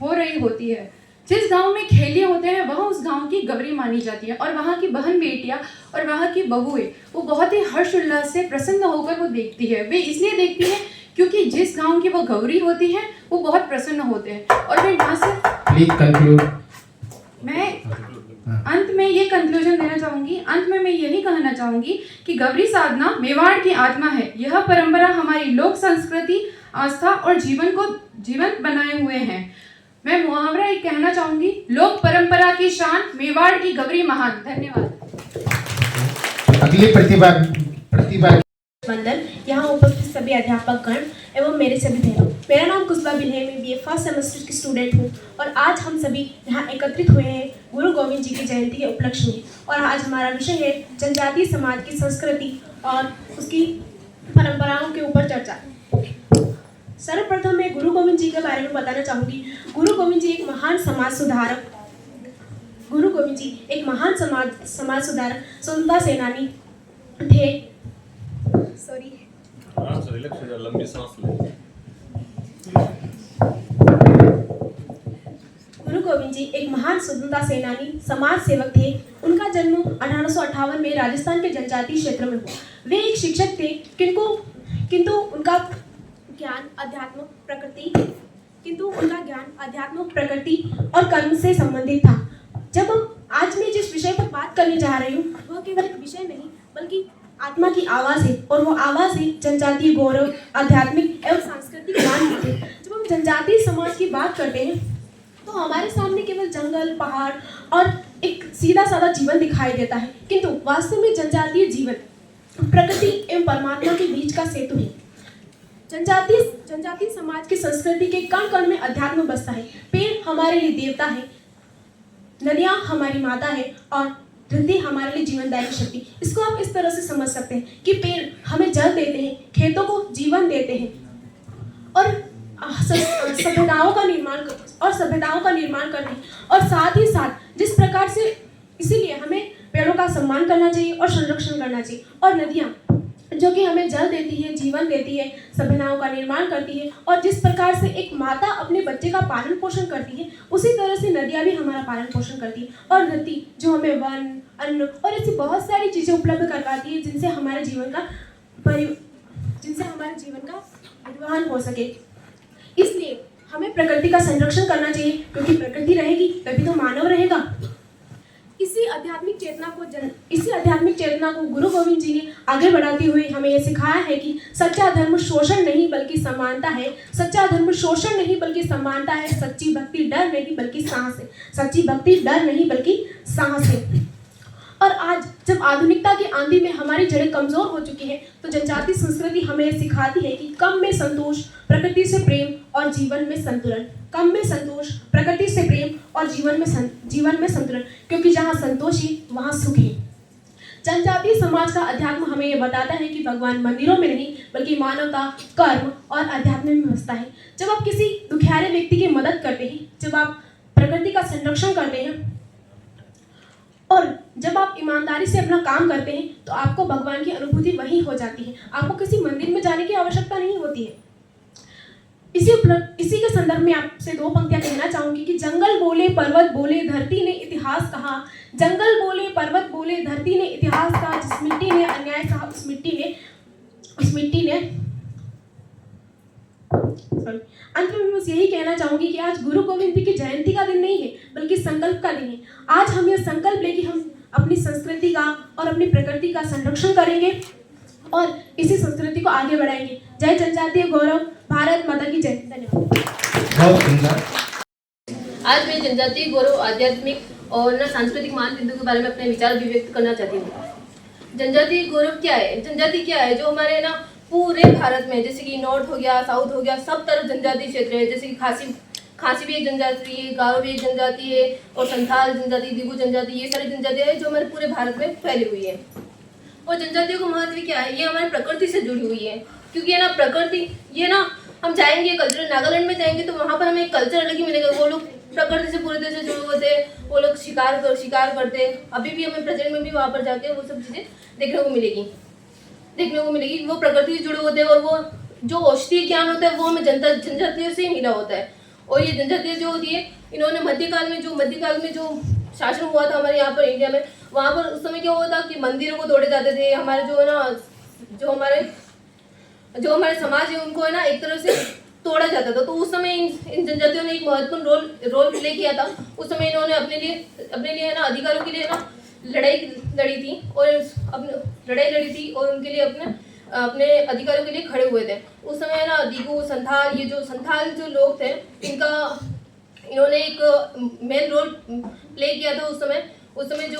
Speaker 11: हो रही होती है। जिस गांव में खेलिए होते हैं वह उस गांव की गौरी मानी जाती है और वहाँ की बहन बेटियाँ और वहाँ की बहुएं वो बहुत ही हर्ष उल्लास से प्रसन्न होकर वो देखती है। वे इसलिए देखती है क्योंकि जिस गांव की वो गौरी होती है वो बहुत प्रसन्न होते हैं। और फिर यहाँ से
Speaker 1: प्लीज कंक्लूड।
Speaker 11: मैं अंत में ये कंक्लूजन देना चाहूँगी, अंत में मैं यही कहना चाहूँगी कि गौरी साधना मेवाड़ की आत्मा है। यह परंपरा हमारी लोक संस्कृति, आस्था और जीवन को जीवंत बनाए हुए हैं। मैं मुहावरा एक कहना चाहूँगी, लोक परंपरा की शान, मेवाड़ की गौरी महान। धन्यवाद।
Speaker 1: अगली प्रतिभा
Speaker 3: मंडल, यहाँ उपस्थित सभी अध्यापक गण एवं मेरे सभी बहनों, मेरा नाम कुसबा बिल्हे, मैं BA फर्स्ट सेमेस्टर की स्टूडेंट हूँ और आज हम सभी यहाँ एकत्रित हुए हैं गुरु गोविंद जी की जयंती के उपलक्ष्य में। और आज हमारा विषय है जनजातीय समाज की संस्कृति और उसकी परंपराओं के ऊपर चर्चा। सर्वप्रथम मैं गुरु गोविंद जी के बारे में बताना चाहूँगी। गुरु गोविंद जी एक महान समाज सुधारक, स्वतंत्रता सेनानी थे। गुरु गोविंद जी एक महान स्वतंत्रता सेनानी, समाज सेवक थे। उनका जन्म 1858 में राजस्थान के जनजातीय क्षेत्र में हुआ। वे एक शिक्षक थे, किंतु उनका ज्ञान अध्यात्म प्रकृति और कर्म से संबंधित था। जब हम आज मैं जिस विषय पर बात करने जा रही हूँ वह केवल एक विषय नहीं बल्कि आत्मा की आवाज़ है और वो आवाज़ है जनजातीय गौरव, आध्यात्मिक एवं सांस्कृतिक ज्ञान है। जब हम जनजातीय समाज की बात करते हैं तो हमारे सामने केवल जंगल, पहाड़ और एक सीधा साधा जीवन दिखाई देता है, किंतु वास्तव में जनजातीय जीवन प्रकृति एवं परमात्मा के बीच का सेतु है। जनजातीय समाज की संस्कृति के कण कण में अध्यात्म बसता है। पेड़ हमारे लिए देवता है, नदियाँ हमारी माता है और धरती हमारे लिए जीवनदायी शक्ति। इसको आप इस तरह से समझ सकते हैं कि पेड़ हमें जल देते हैं, खेतों को जीवन देते हैं और सभ्यताओं का निर्माण करते हैं। और साथ ही साथ जिस प्रकार से, इसीलिए हमें पेड़ों का सम्मान करना चाहिए और संरक्षण करना चाहिए। और नदियाँ जो कि हमें जल देती है, जीवन देती है, सभ्यताओं का निर्माण करती है। और जिस प्रकार से एक माता अपने बच्चे का पालन पोषण करती है, उसी तरह से नदियाँ भी हमारा पालन पोषण करती है। और धरती जो हमें वन, अन्न और ऐसी बहुत सारी चीज़ें उपलब्ध करवाती है जिनसे हमारे जीवन का निर्वहन हो सके। इसलिए हमें प्रकृति का संरक्षण करना चाहिए, क्योंकि प्रकृति रहेगी तभी तो मानव रहेगा। इसी आध्यात्मिक चेतना को गुरु गोविंद जी ने आगे बढ़ाते हुए हमें ये सिखाया है कि सच्चा धर्म शोषण नहीं बल्कि समानता है। सच्चा धर्म शोषण नहीं बल्कि समानता है। सच्ची भक्ति डर नहीं बल्कि साहस है। सच्ची भक्ति डर नहीं बल्कि साहस है। और आज जब आधुनिकता की आंधी में हमारी जड़ें कमजोर हो चुकी हैं, तो जनजातीय संस्कृति हमें सिखाती है कि कम में संतोष, प्रकृति से प्रेम और जीवन में संतुलन। कम में संतोष, प्रकृति से प्रेम और जीवन में संतुलन, क्योंकि जहाँ संतोष ही वहाँ सुख ही। जनजातीय समाज का अध्यात्म हमें ये बताता है कि भगवान मंदिरों में नहीं बल्कि मानवता, कर्म और अध्यात्म में बसता है। जब आप किसी दुखियारे व्यक्ति की मदद करते हैं, जब आप प्रकृति का संरक्षण करते हैं और जब आप ईमानदारी से अपना काम करते हैं, तो आपको भगवान की अनुभूति वहीं हो जाती है। आपको किसी मंदिर में जाने की आवश्यकता नहीं होती है। इसी के संदर्भ में आपसे दो पंक्तियां कहना चाहूंगी कि जंगल बोले पर्वत बोले धरती ने इतिहास कहा। जंगल बोले पर्वत बोले धरती ने इतिहास कहा। जिस मिट्टी ने अन्याय सहा उस मिट्टी ने अंत में बस यही कहना चाहूंगी कि आज गुरु गोविंद की जयंती का दिन नहीं है बल्कि संकल्प का दिन है। आज हम ये संकल्प ले कि हम अपनी संस्कृति का और अपनी प्रकृति का संरक्षण करेंगे और इसी संस्कृति को आगे बढ़ाएंगे। जय जनजातीय गौरव, भारत माता की जय। धन्यवाद।
Speaker 1: बहुत सुंदर।
Speaker 8: आज मैं जनजातीय गौरव, आध्यात्मिक और सांस्कृतिक मानदंडों के बारे में अपने विचार अभिव्यक्त करना चाहती हूँ। जनजातीय गौरव क्या है? जनजाति क्या है? जो हमारे पूरे भारत में, जैसे कि नॉर्थ हो गया, साउथ हो गया, सब तरफ जनजातीय क्षेत्र है। जैसे कि खासी भी एक जनजाति है, गारो भी एक जनजाति है, और संथाल जनजाति, दिगु जनजाति, ये सारी जनजातियाँ हैं जो हमारे पूरे भारत में फैली हुई है। और जनजातियों का महत्व क्या है? ये हमारी प्रकृति से जुड़ी हुई है, क्योंकि प्रकृति हम जाएंगे कल्चर, नागालैंड में जाएंगे तो वहाँ पर हमें एक कल्चर अलग ही मिलेगा। वो लोग प्रकृति से पूरी तरह से जुड़े होते हैं। वो लोग शिकार करते हैं। अभी भी हमें प्रेजेंट में भी वहाँ पर जाके वो सब चीज़ें देखने को मिलेगी। वो प्रकृति से जुड़े होते हैं और वो जो औषधीय ज्ञान होता है वो हमें जनजातियों से ही मिला होता है। और ये जनजातियाँ जो होती है, इन्होंने मध्यकाल में जो शासन हुआ था हमारे यहाँ पर इंडिया में, वहाँ पर उस समय क्या हुआ था कि मंदिरों को तोड़े जाते थे। हमारे जो हमारे समाज है उनको एक तरह से तोड़ा जाता था। तो उस समय इन जनजातियों ने एक महत्वपूर्ण रोल प्ले किया था। उस समय इन्होंने अपने लिए अधिकारों के लिए लड़ाई लड़ी थी और उनके लिए अपने अधिकारों के लिए खड़े हुए थे। उस समय दिगु, संथाल, ये संथाल जो लोग थे, इन्होंने एक मेन रोल प्ले किया था। उस समय जो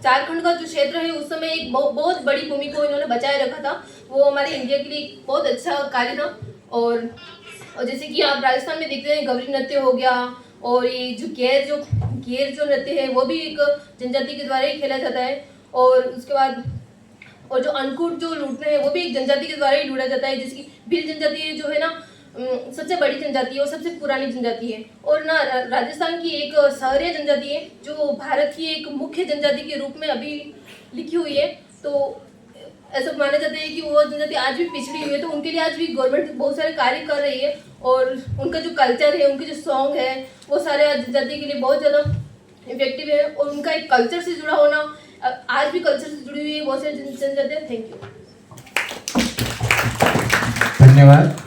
Speaker 8: झारखंड का जो क्षेत्र है, उस समय एक बहुत बड़ी भूमि को इन्होंने बचाए रखा था। वो हमारे इंडिया के लिए बहुत अच्छा कार्य था। और जैसे कि आप राजस्थान में देखते हैं, गौरी नृत्य हो गया, और ये जो घेर जो नृत्य है वो भी एक जनजाति के द्वारा ही खेला जाता है। और उसके बाद जो अन्नकूट जो लूटते हैं वो भी एक जनजाति के द्वारा ही लूटा जाता है। जिसकी भील जनजाति जो है सबसे बड़ी जनजाति है और सबसे पुरानी जनजाति है। और राजस्थान की एक सहरिया जनजाति है जो भारत की एक मुख्य जनजाति के रूप में अभी लिखी हुई है। तो ऐसा माना जाता है कि वो जनजाति आज भी पिछड़ी हुई है। तो उनके लिए आज भी गवर्नमेंट बहुत सारे कार्य कर रही है। और उनका जो कल्चर है, उनके जो सॉन्ग है, वो सारे जनजाति के लिए बहुत ज़्यादा इफेक्टिव है। और उनका एक कल्चर से जुड़ा होना, आज भी कल्चर से जुड़ी हुई है बहुत सारी जनजातियाँ। Thank you.
Speaker 1: धन्यवाद।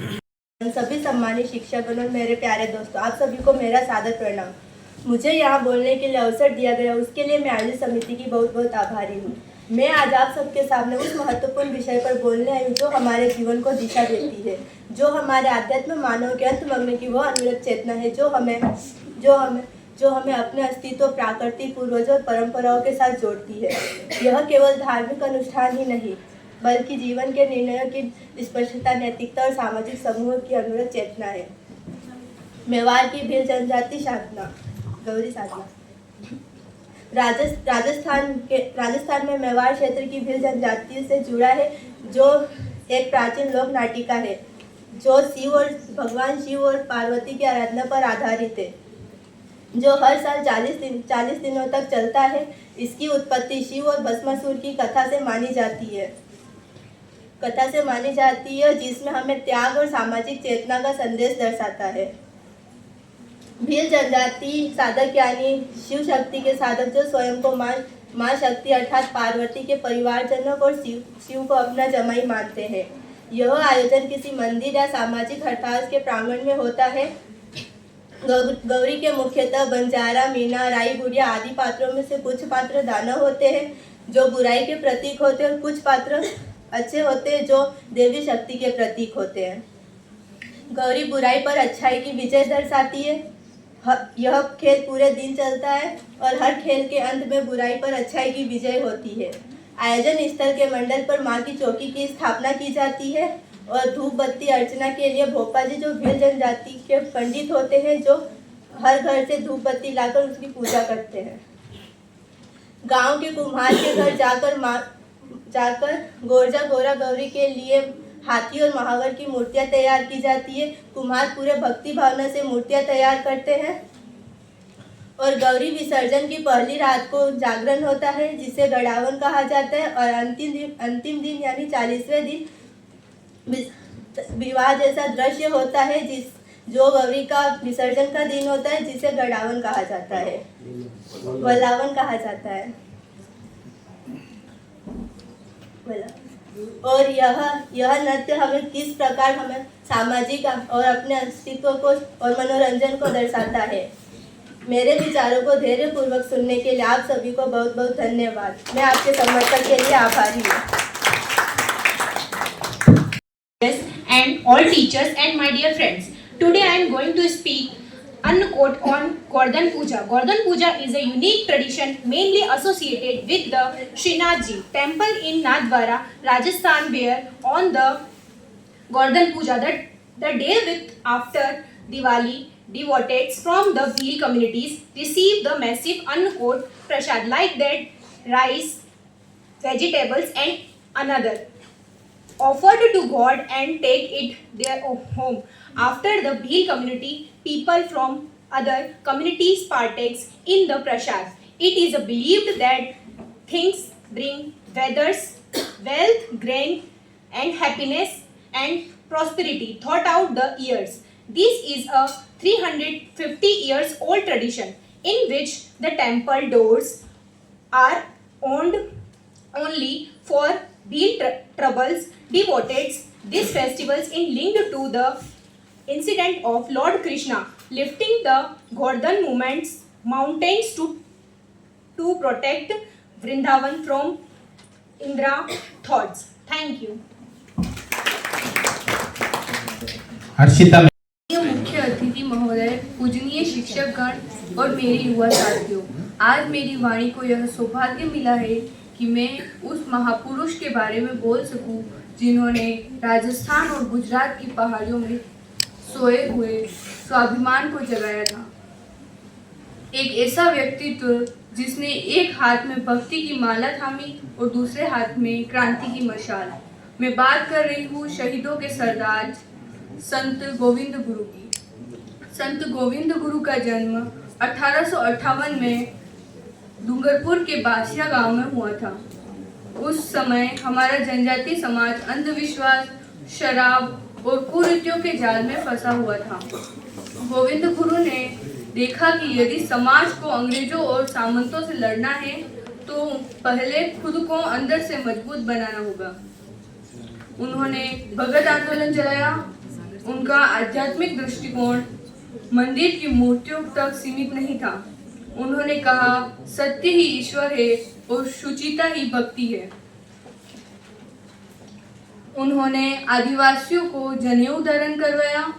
Speaker 10: सभी सम्मानित शिक्षकगण और मेरे प्यारे दोस्तों, आप सभी को मेरा सादर प्रणाम। मुझे यहाँ बोलने के लिए अवसर दिया गया, उसके लिए मैं आयोजक समिति की बहुत बहुत आभारी हूँ। मैं आज आप सबके सामने उस महत्वपूर्ण विषय पर बोलने आई हूँ जो हमारे जीवन को दिशा देती है, जो हमारे आध्यात्म मानव के अंतमग्न की वह अनवरत चेतना है जो हमें अपने अस्तित्व, प्राकृतिक, पूर्वजों और परंपराओं के साथ जोड़ती है। यह केवल धार्मिक अनुष्ठान ही नहीं बल्कि जीवन के निर्णयों की स्पष्टता, नैतिकता और सामाजिक समूह की अनवरत चेतना है। मेवाड़ की भील जनजाति साधना, गौरी साधना। राजस्थान में मेवाड़ क्षेत्र की भील जनजाति से जुड़ा है, जो एक प्राचीन लोक नाटिका है जो भगवान शिव और पार्वती की आराधना पर आधारित है, जो हर साल 40 दिनों तक चलता है। इसकी उत्पत्ति शिव और भस्मासुर की कथा से मानी जाती है, जिसमें हमें त्याग और सामाजिक चेतना का संदेश दर्शाता है। भील जनजाति साधक यानी शिव शक्ति के साधक, जो स्वयं को माँ शक्ति अर्थात पार्वती के परिवारजनों और शिव को अपना जमाई मानते हैं। यह आयोजन किसी मंदिर या सामाजिक हड़ताल के प्रांगण में होता है गौरी के मुख्यतः बंजारा, मीना, राई, गुड़िया आदि पात्रों में से कुछ पात्र दानव होते हैं जो बुराई के प्रतीक होते हैं और कुछ पात्र अच्छे होते हैं जो देवी शक्ति के प्रतीक होते हैं। गौरी बुराई पर अच्छाई की विजय दर्शाती है। यह खेल पूरे दिन चलता है और हर खेल के अंत में बुराई पर अच्छाई की विजय होती है। आयोजन स्थल के मंडल पर माँ की चौकी की स्थापना की जाती है और धूप बत्ती अर्चना के लिए भोपा जी जो भील जनजाति के पंडित होते हैं जो हर घर से धूप बत्ती लाकर उसकी पूजा करते हैं। गांव के कुम्हार के घर जाकर गोरजा गोरा गौरी के लिए हाथी और महावर की मूर्तियां तैयार की जाती है। कुम्हार पूरे भक्ति भावना से मूर्तियां तैयार करते हैं और गौरी विसर्जन की पहली रात को जागरण होता है जिसे गड़ावन कहा जाता है और अंतिम दिन यानी 40वें दिन विवाह जैसा दृश्य होता है जो गौरी का विसर्जन का दिन होता है जिसे गड़ावन कहा जाता है, वलावन कहा जाता है। और यह नृत्य हमें किस प्रकार हमें सामाजिक और अपने अस्तित्व को और मनोरंजन को दर्शाता है। मेरे विचारों को धैर्य पूर्वक सुनने के लिए आप सभी को बहुत बहुत धन्यवाद। मैं आपके समर्थन के लिए आभारी हूँ।
Speaker 3: And all teachers and my dear friends, today I am going to speak unquote on Gordhan Puja. Gordhan Puja is a unique tradition mainly associated with the Srinathji temple in Nathdwara, Rajasthan, where on the Gordhan Puja, the day after Diwali, devotees from the Bhil communities receive the massive unquote prasad like that rice, vegetables and another offered to God and take it their home. After the Bhil community, people from other communities partakes in the prasad. It is believed that things bring wealth, grain and happiness and prosperity throughout the years. This is a 350 years old tradition in which the temple doors are owned only for Bhil troubles devotees. This festival is linked to the incident of Lord Krishna lifting the Gordhan mountains to protect Vrindavan from Indra thoughts. Thank you.
Speaker 1: Harshita
Speaker 11: मुख्य अतिथि महोदय, पूजनीय शिक्षकगण और मेरे युवा साथियों, आज मेरी वाणी को यह सौभाग्य मिला है कि मैं उस महापुरुष के बारे में बोल सकूं जिन्होंने राजस्थान और गुजरात की पहाड़ियों में सोए हुए स्वाभिमान को जगाया था। एक ऐसा व्यक्तित्व जिसने एक हाथ में भक्ति की माला थामी और दूसरे हाथ में क्रांति की मशाल। मैं बात कर रही हूँ शहीदों के सरदार संत गोविंद गुरु की। संत गोविंद गुरु का जन्म 1858 में डूंगरपुर के बासिया गांव में हुआ था। उस समय हमारा जनजातीय समाज अंधविश्वास, शराब और कुरीतियों के जाल में फंसा हुआ था। गोविंद गुरु ने देखा कि यदि समाज को अंग्रेजों और सामंतों से लड़ना है तो पहले खुद को अंदर से मजबूत बनाना होगा। उन्होंने भगत आंदोलन चलाया। उनका आध्यात्मिक दृष्टिकोण मंदिर की मूर्तियों तक सीमित नहीं था। उन्होंने कहा, सत्य ही ईश्वर है और शुचिता ही भक्ति है। उन्होंने आदिवासियों को जनेऊ धारण करवाया,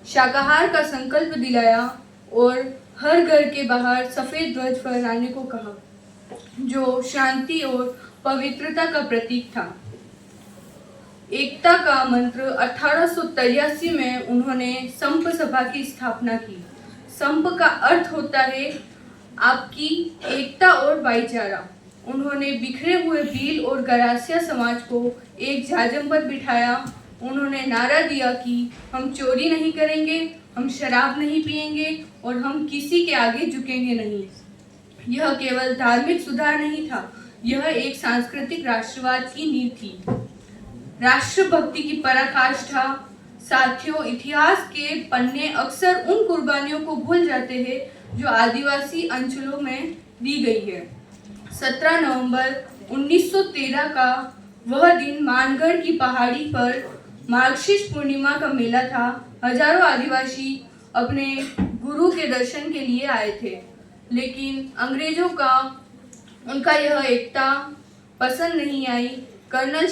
Speaker 11: शाकाहार का संकल्प दिलाया और हर घर के बाहर सफेद ध्वज फहराने को कहा, जो शांति और पवित्रता का प्रतीक था। एकता का मंत्र 1883 में उन्होंने संप सभा की स्थापना की। संप का अर्थ होता है आपकी एकता और भाईचारा। उन्होंने बिखरे हुए भील और गरासिया समाज को एक झाजम पर बिठाया। उन्होंने नारा दिया कि हम चोरी नहीं करेंगे, हम शराब नहीं पिएंगे और हम किसी के आगे झुकेंगे नहीं। यह केवल धार्मिक सुधार नहीं था, यह एक सांस्कृतिक राष्ट्रवाद की नींव थी। राष्ट्रभक्ति की पराकाष्ठा। साथियों, इतिहास के पन्ने अक्सर उन कुर्बानियों को भूल जाते हैं जो आदिवासी अंचलों में दी गई है। 17 नवंबर 1913 का वह दिन मानगढ़ की पहाड़ी पर मार्गशीर्ष पूर्णिमा का मेला था। हजारों आदिवासी अपने
Speaker 5: गुरु के दर्शन के लिए आए थे, लेकिन अंग्रेजों का उनका यह एकता पसंद नहीं आई। कर्नल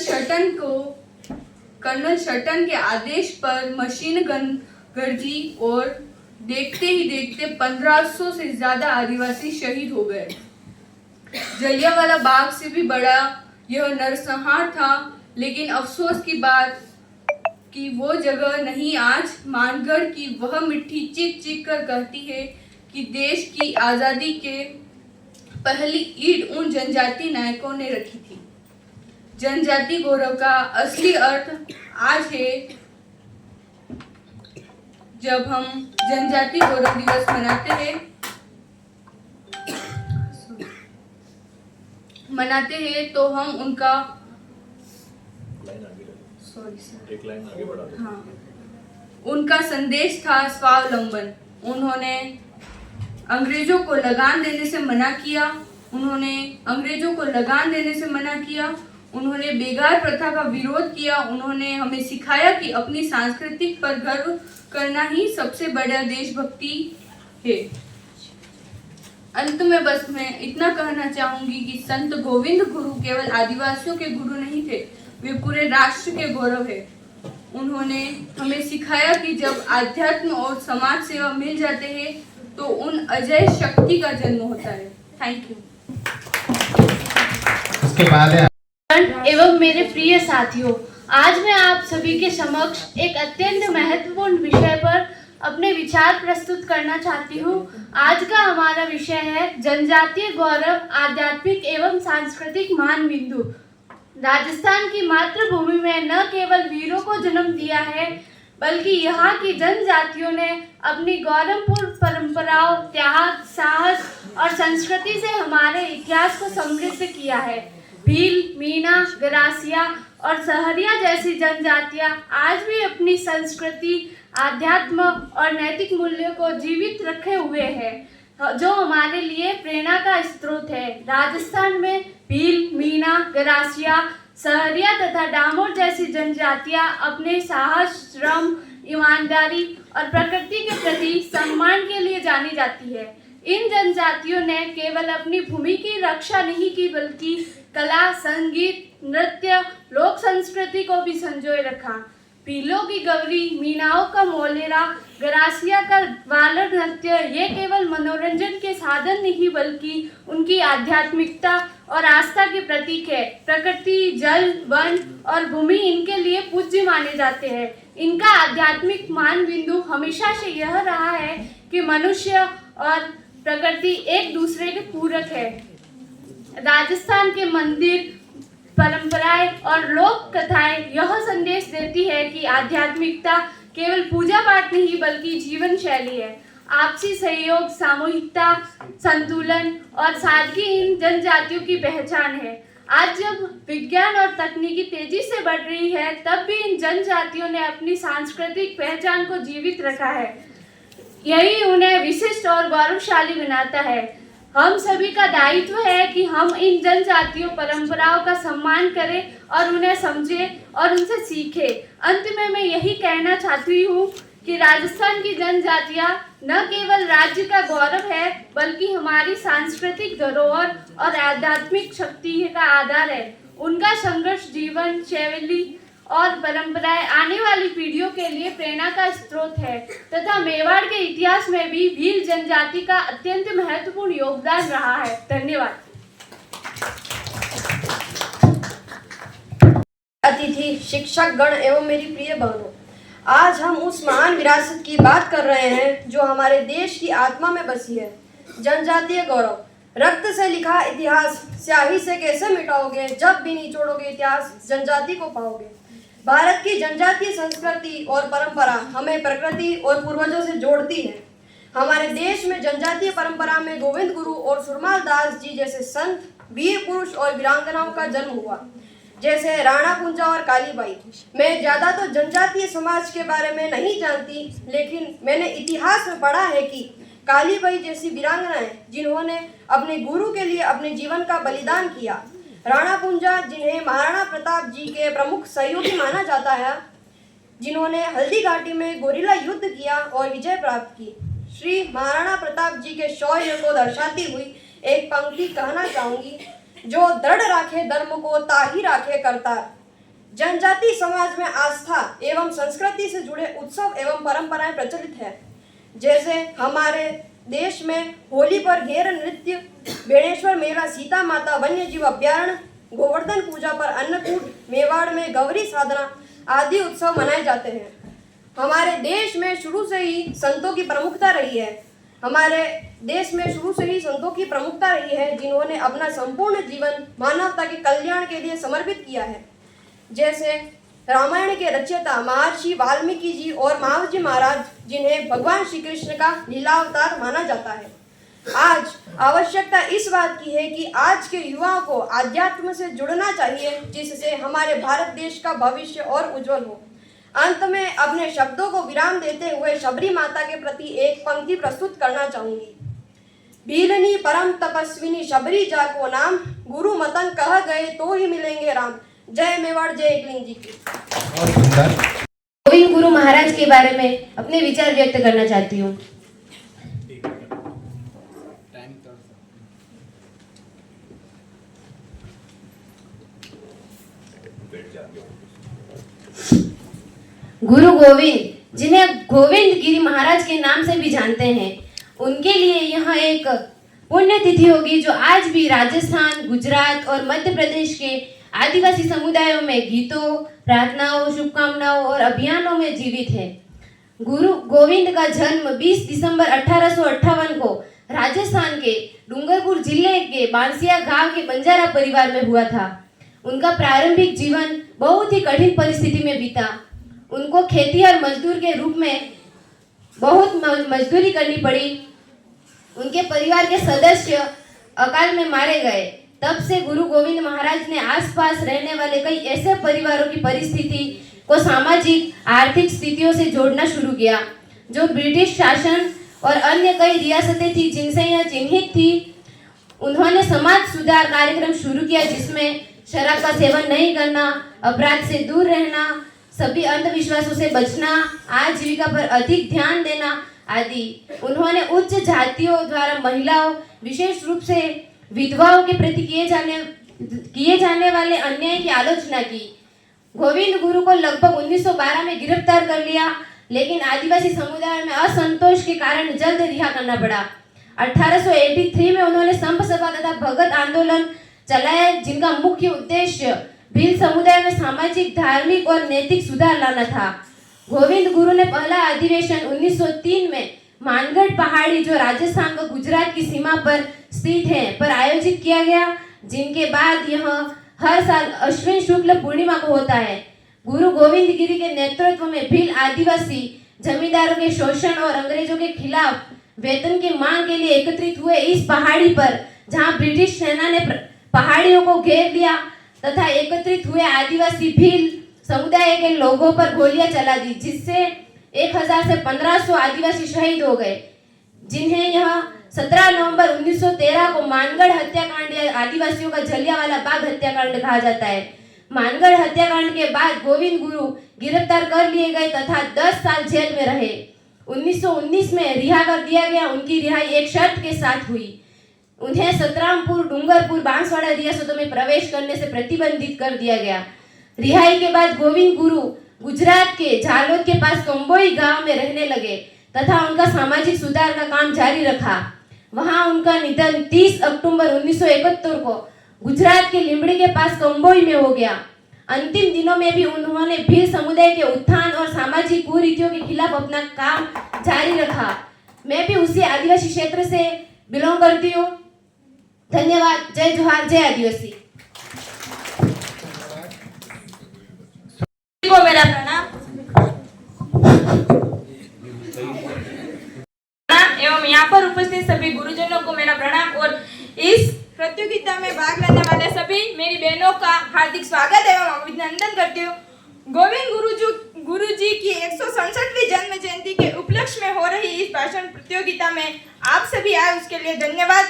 Speaker 5: शटन के आदेश पर मशीन गन गरजी और देखते ही देखते 1500 से ज्यादा आदिवासी शहीद हो गए। जलियांवाला बाग से भी बड़ा यह नरसंहार था, लेकिन अफसोस की बात कि वो जगह नहीं आज मानगढ़ की वह मिट्टी चीख चीख कर कहती है कि देश की आज़ादी के पहली ईंट उन जनजाति नायकों ने रखी थी। जनजाति गौरव का असली अर्थ आज है जब हम जनजाति गौरव दिवस मनाते हैं तो हम उनका उनका संदेश था स्वावलंबन। उन्होंने अंग्रेजों को लगान देने से मना किया। उन्होंने बेगार प्रथा का विरोध किया। उन्होंने हमें सिखाया कि अपनी संस्कृति पर गर्व करना ही सबसे बड़ा देशभक्ति है। अंत में बस मैं इतना कहना चाहूंगी कि संत गोविंद गुरु केवल आदिवासियों के गुरु नहीं थे, वे पूरे राष्ट्र के गौरव है। उन्होंने हमें सिखाया कि जब आध्यात्म और समाज सेवा मिल जाते हैं तो उन अजय शक्ति का जन्म होता है। Thank you.
Speaker 1: उसके बाद
Speaker 9: एवं मेरे प्रिय साथियों, आज मैं आप सभी के समक्ष एक अत्यंत महत्वपूर्ण विषय पर अपने विचार प्रस्तुत करना चाहती हूँ। आज का हमारा विषय है जनजातीय गौरव, आध्यात्मिक एवं सांस्कृतिक मान बिंदु। राजस्थान की मातृभूमि में न केवल वीरों को जन्म दिया है, बल्कि यहाँ की जनजातियों ने अपनी गौरवपूर्ण परंपराओं, त्याग, साहस और संस्कृति से हमारे इतिहास को समृद्ध किया है। भील, मीना, गरासिया और सहरिया जैसी जनजातियां आज भी अपनी संस्कृति, आध्यात्म और नैतिक मूल्यों को जीवित रखे हुए हैं, जो हमारे लिए प्रेरणा का स्रोत है। राजस्थान में भील, मीना, गरासिया, सहरिया तथा डामोर जैसी जनजातियां अपने साहस, श्रम, ईमानदारी और प्रकृति के प्रति सम्मान के लिए जानी जाती है। इन जनजातियों ने केवल अपनी भूमि की रक्षा नहीं की, बल्कि कला, संगीत, नृत्य, लोक संस्कृति को भी संजोए रखा। भीलों की गौरी, मीनाओं का मोलेरा, गरासिया का वालर नृत्य ये केवल मनोरंजन के साधन नहीं, बल्कि उनकी आध्यात्मिकता और आस्था के प्रतीक है। प्रकृति, जल, वन और भूमि इनके लिए पूज्य माने जाते हैं। इनका आध्यात्मिक मान बिंदु हमेशा से यह रहा है कि मनुष्य और प्रकृति एक दूसरे के पूरक है। राजस्थान के मंदिर, परंपराएं और लोक कथाएं यह संदेश देती है कि आध्यात्मिकता केवल पूजा पाठ नहीं, बल्कि जीवन शैली है। आपसी सहयोग, सामूहिकता, संतुलन और सादगी इन जनजातियों की पहचान है। आज जब विज्ञान और तकनीकी तेजी से बढ़ रही है, तब भी इन जनजातियों ने अपनी सांस्कृतिक पहचान को जीवित रखा है। यही उन्हें विशिष्ट और गौरवशाली बनाता है। हम सभी का दायित्व है कि हम इन जनजातियों परंपराओं का सम्मान करें और उन्हें समझें और उनसे सीखें। अंत में मैं यही कहना चाहती हूँ कि राजस्थान की जनजातियाँ न केवल राज्य का गौरव है, बल्कि हमारी सांस्कृतिक धरोहर और आध्यात्मिक शक्ति का आधार है। उनका संघर्ष, जीवन शैली और परंपराएं आने वाली पीढ़ियों के लिए प्रेरणा का स्रोत है तथा मेवाड़ के इतिहास में भी भील जनजाति का अत्यंत महत्वपूर्ण योगदान रहा है। धन्यवाद।
Speaker 10: अतिथि, शिक्षक गण एवं मेरी प्रिय बहनों, आज हम उस महान विरासत की बात कर रहे हैं जो हमारे देश की आत्मा में बसी है। जनजातीय गौरव। रक्त से लिखा इतिहास स्याही से कैसे मिटाओगे, जब भी निचोड़ोगे इतिहास जनजाति को पाओगे। भारत की जनजातीय संस्कृति और परंपरा हमें प्रकृति और पूर्वजों से जोड़ती है। हमारे देश में जनजातीय परंपरा में गोविंद गुरु और सुरमाल दास जी जैसे संत, वीर पुरुष और वीरांगनाओं का जन्म हुआ, जैसे राणा कुंजा और कालीबाई। मैं ज्यादा तो जनजातीय समाज के बारे में नहीं जानती, लेकिन मैंने इतिहास में पढ़ा है कि कालीबाई जैसी वीरांगनाएं जिन्होंने अपने गुरु के लिए अपने जीवन का बलिदान किया, राणा कुंजा जिन्हें महाराणा प्रताप जी के प्रमुख सहयोगी माना जाता है, जिन्होंने हल्दी घाटी में गोरिल्ला युद्ध किया और विजय प्राप्त की,
Speaker 12: श्री महाराणा प्रताप जी के शौर्य को दर्शाती हुई एक पंक्ति कहना चाहूंगी। जो दृढ़ राखे धर्म को ताही राखे करतार। जनजाति समाज में आस्था एवं संस्कृति से जुड़े उत्सव एवं परंपराएं प्रचलित है। जैसे हमारे देश में होली पर घेर नृत्य, बेणेश्वर मेला, सीता माता वन्य जीव अभ्यारण्य, गोवर्धन पूजा पर अन्नकूट, मेवाड़ में गौरी साधना आदि उत्सव मनाए जाते हैं। हमारे देश में शुरू से ही संतों की प्रमुखता रही है। जिन्होंने अपना संपूर्ण जीवन मानवता के कल्याण के लिए समर्पित किया है। जैसे रामायण के रचयिता महर्षि वाल्मीकि जी और महावजी महाराज, जिन्हें भगवान श्री कृष्ण का लीलावतार माना जाता है। आज आवश्यकता इस बात की है कि आज के युवाओं को आध्यात्म से जुड़ना चाहिए, जिससे हमारे भारत देश का भविष्य और उज्जवल हो। अंत में अपने शब्दों को विराम देते हुए शबरी माता के प्रति एक पंक्ति प्रस्तुत करना चाहूंगी। भीलनी परम तपस्विनी शबरी जा को नाम, गुरु मतन कह गए तो ही मिलेंगे राम। जय मेवाड़, जय एकलिंग जी की।
Speaker 13: गोविंद गुरु महाराज के बारे में अपने विचार व्यक्त करना चाहती हूँ। गुरु गोविंद, जिन्हें गोविंद गिरी महाराज के नाम से भी जानते हैं, उनके लिए यह एक पुण्य तिथि होगी जो आज भी राजस्थान, गुजरात और मध्य प्रदेश के आदिवासी समुदायों में गीतों, प्रार्थनाओं, शुभकामनाओं और अभियानों में जीवित है। गुरु गोविंद का जन्म 20 दिसंबर 1858 को राजस्थान के डूंगरपुर जिले के बांसिया गांव के बंजारा परिवार में हुआ था। उनका प्रारंभिक जीवन बहुत ही कठिन परिस्थिति में बीता। उनको खेती और मजदूर के रूप में बहुत मजदूरी करनी पड़ी। उनके परिवार के सदस्य अकाल में मारे गए। तब से गुरु गोविंद महाराज ने आसपास रहने वाले कई ऐसे परिवारों की परिस्थिति को सामाजिक आर्थिक स्थितियों से जोड़ना शुरू किया जो ब्रिटिश शासन और अन्य कई रियासतें थी जिनसे यह चिन्हित थी। उन्होंने समाज सुधार कार्यक्रम शुरू किया जिसमें शराब का सेवन नहीं करना, अपराध से दूर रहना, सभी अंधविश्वासों से बचना, आजीविका पर अधिक ध्यान देना आदि। उन्होंने उच्च जातियों द्वारा महिलाओं, विशेष रूप से विधवाओं के प्रति किए जाने वाले अन्याय की आलोचना की। गोविंद गुरु को लगभग 1912 में गिरफ्तार कर लिया, लेकिन आदिवासी समुदाय में असंतोष के कारण जल्द रिहा करना पड़ा। 1883 में उन्होंने संप सभा तथा भगत आंदोलन चलाया, जिनका मुख्य उद्देश्य भील समुदाय में सामाजिक, धार्मिक और नैतिक सुधार लाना था। गोविंद गुरु ने पहला अधिवेशन 1903 में मानगढ़ पहाड़ी, जो राजस्थान व गुजरात की सीमा पर स्थित है, पर आयोजित किया गया, जिनके बाद यह हर साल अश्विन शुक्ल पूर्णिमा को होता है। गुरु गोविंद गिरी के नेतृत्व में भील आदिवासी जमींदारों के शोषण और अंग्रेजों के खिलाफ वेतन की मांग के लिए एकत्रित हुए। इस पहाड़ी पर जहां ब्रिटिश सेना ने पहाड़ियों को घेर लिया तथा एकत्रित हुए आदिवासी भील समुदाय के लोगों पर गोलियां चला दी, जिससे 1000 से 1500 आदिवासी शहीद हो गए, जिन्हें यह 17 नवंबर 1913 को मानगढ़ हत्याकांड या आदिवासियों का जलियांवाला बाग हत्याकांड कहा जाता है। मानगढ़ हत्याकांड के बाद गोविंद गुरु गिरफ्तार कर लिए गए तथा 10 साल जेल में रहे। 1919 में रिहा कर दिया गया। उनकी रिहाई एक शर्त के साथ हुई। उन्हें सतरामपुर, डूंगरपुर, बांसवाड़ा रियासतों में प्रवेश करने से प्रतिबंधित कर दिया गया। रिहाई के बाद गोविंद गुरु गुजरात के झालोद के पास कंबोई गांव में रहने लगे तथा उनका सामाजिक सुधार का काम जारी रखा। वहां उनका निधन 30 अक्टूबर 1971 को गुजरात के लिंबड़ी के पास कंबोई में हो गया। अंतिम दिनों में भी उन्होंने भील समुदाय के उत्थान और सामाजिक कुरीतियों के खिलाफ अपना काम जारी रखा। मैं भी उसी आदिवासी क्षेत्र से बिलोंग करती हूँ। धन्यवाद। जय जोहार, जय आदिवासी।
Speaker 3: को मेरा प्रणाम एवं यहाँ पर उपस्थित सभी गुरुजनों को मेरा प्रणाम और इस प्रतियोगिता में भाग लेने वाले सभी मेरी बहनों का हार्दिक स्वागत एवं अभिनंदन करती हूँ। गोविंद गुरु जी की 167वीं जन्म जयंती के उपलक्ष्य में हो रही इस भाषण प्रतियोगिता में आप सभी आए उसके लिए धन्यवाद।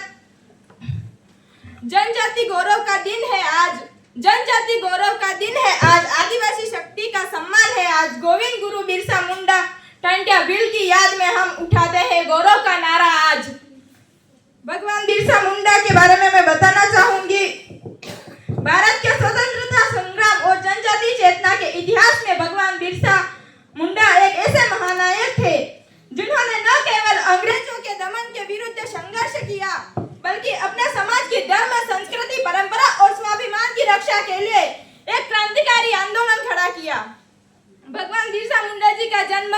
Speaker 3: जनजाति गौरव का दिन है आज, जनजाति गौरव का दिन है आज, आदिवासी शक्ति का सम्मान है आज। गोविंद गुरु बिरसा मुंडा टंट्या
Speaker 14: इंडिया बिल की याद में हम उठाते हैं गौरव का नारा आज। भगवान बिरसा मुंडा के बारे में मैं बताना चाहूंगी। भारत के स्वतंत्रता संग्राम और जनजाति चेतना के इतिहास में भगवान बिरसा मुंडा एक ऐसे महानायक थे जिन्होंने न केवल अंग्रेजों के दमन के विरुद्ध संघर्ष किया, बल्कि अपने समाज की धर्म, संस्कृति, परंपरा और स्वाभिमान की रक्षा के लिए एक क्रांतिकारी आंदोलन खड़ा किया। भगवान बिरसा मुंडा जी का जन्म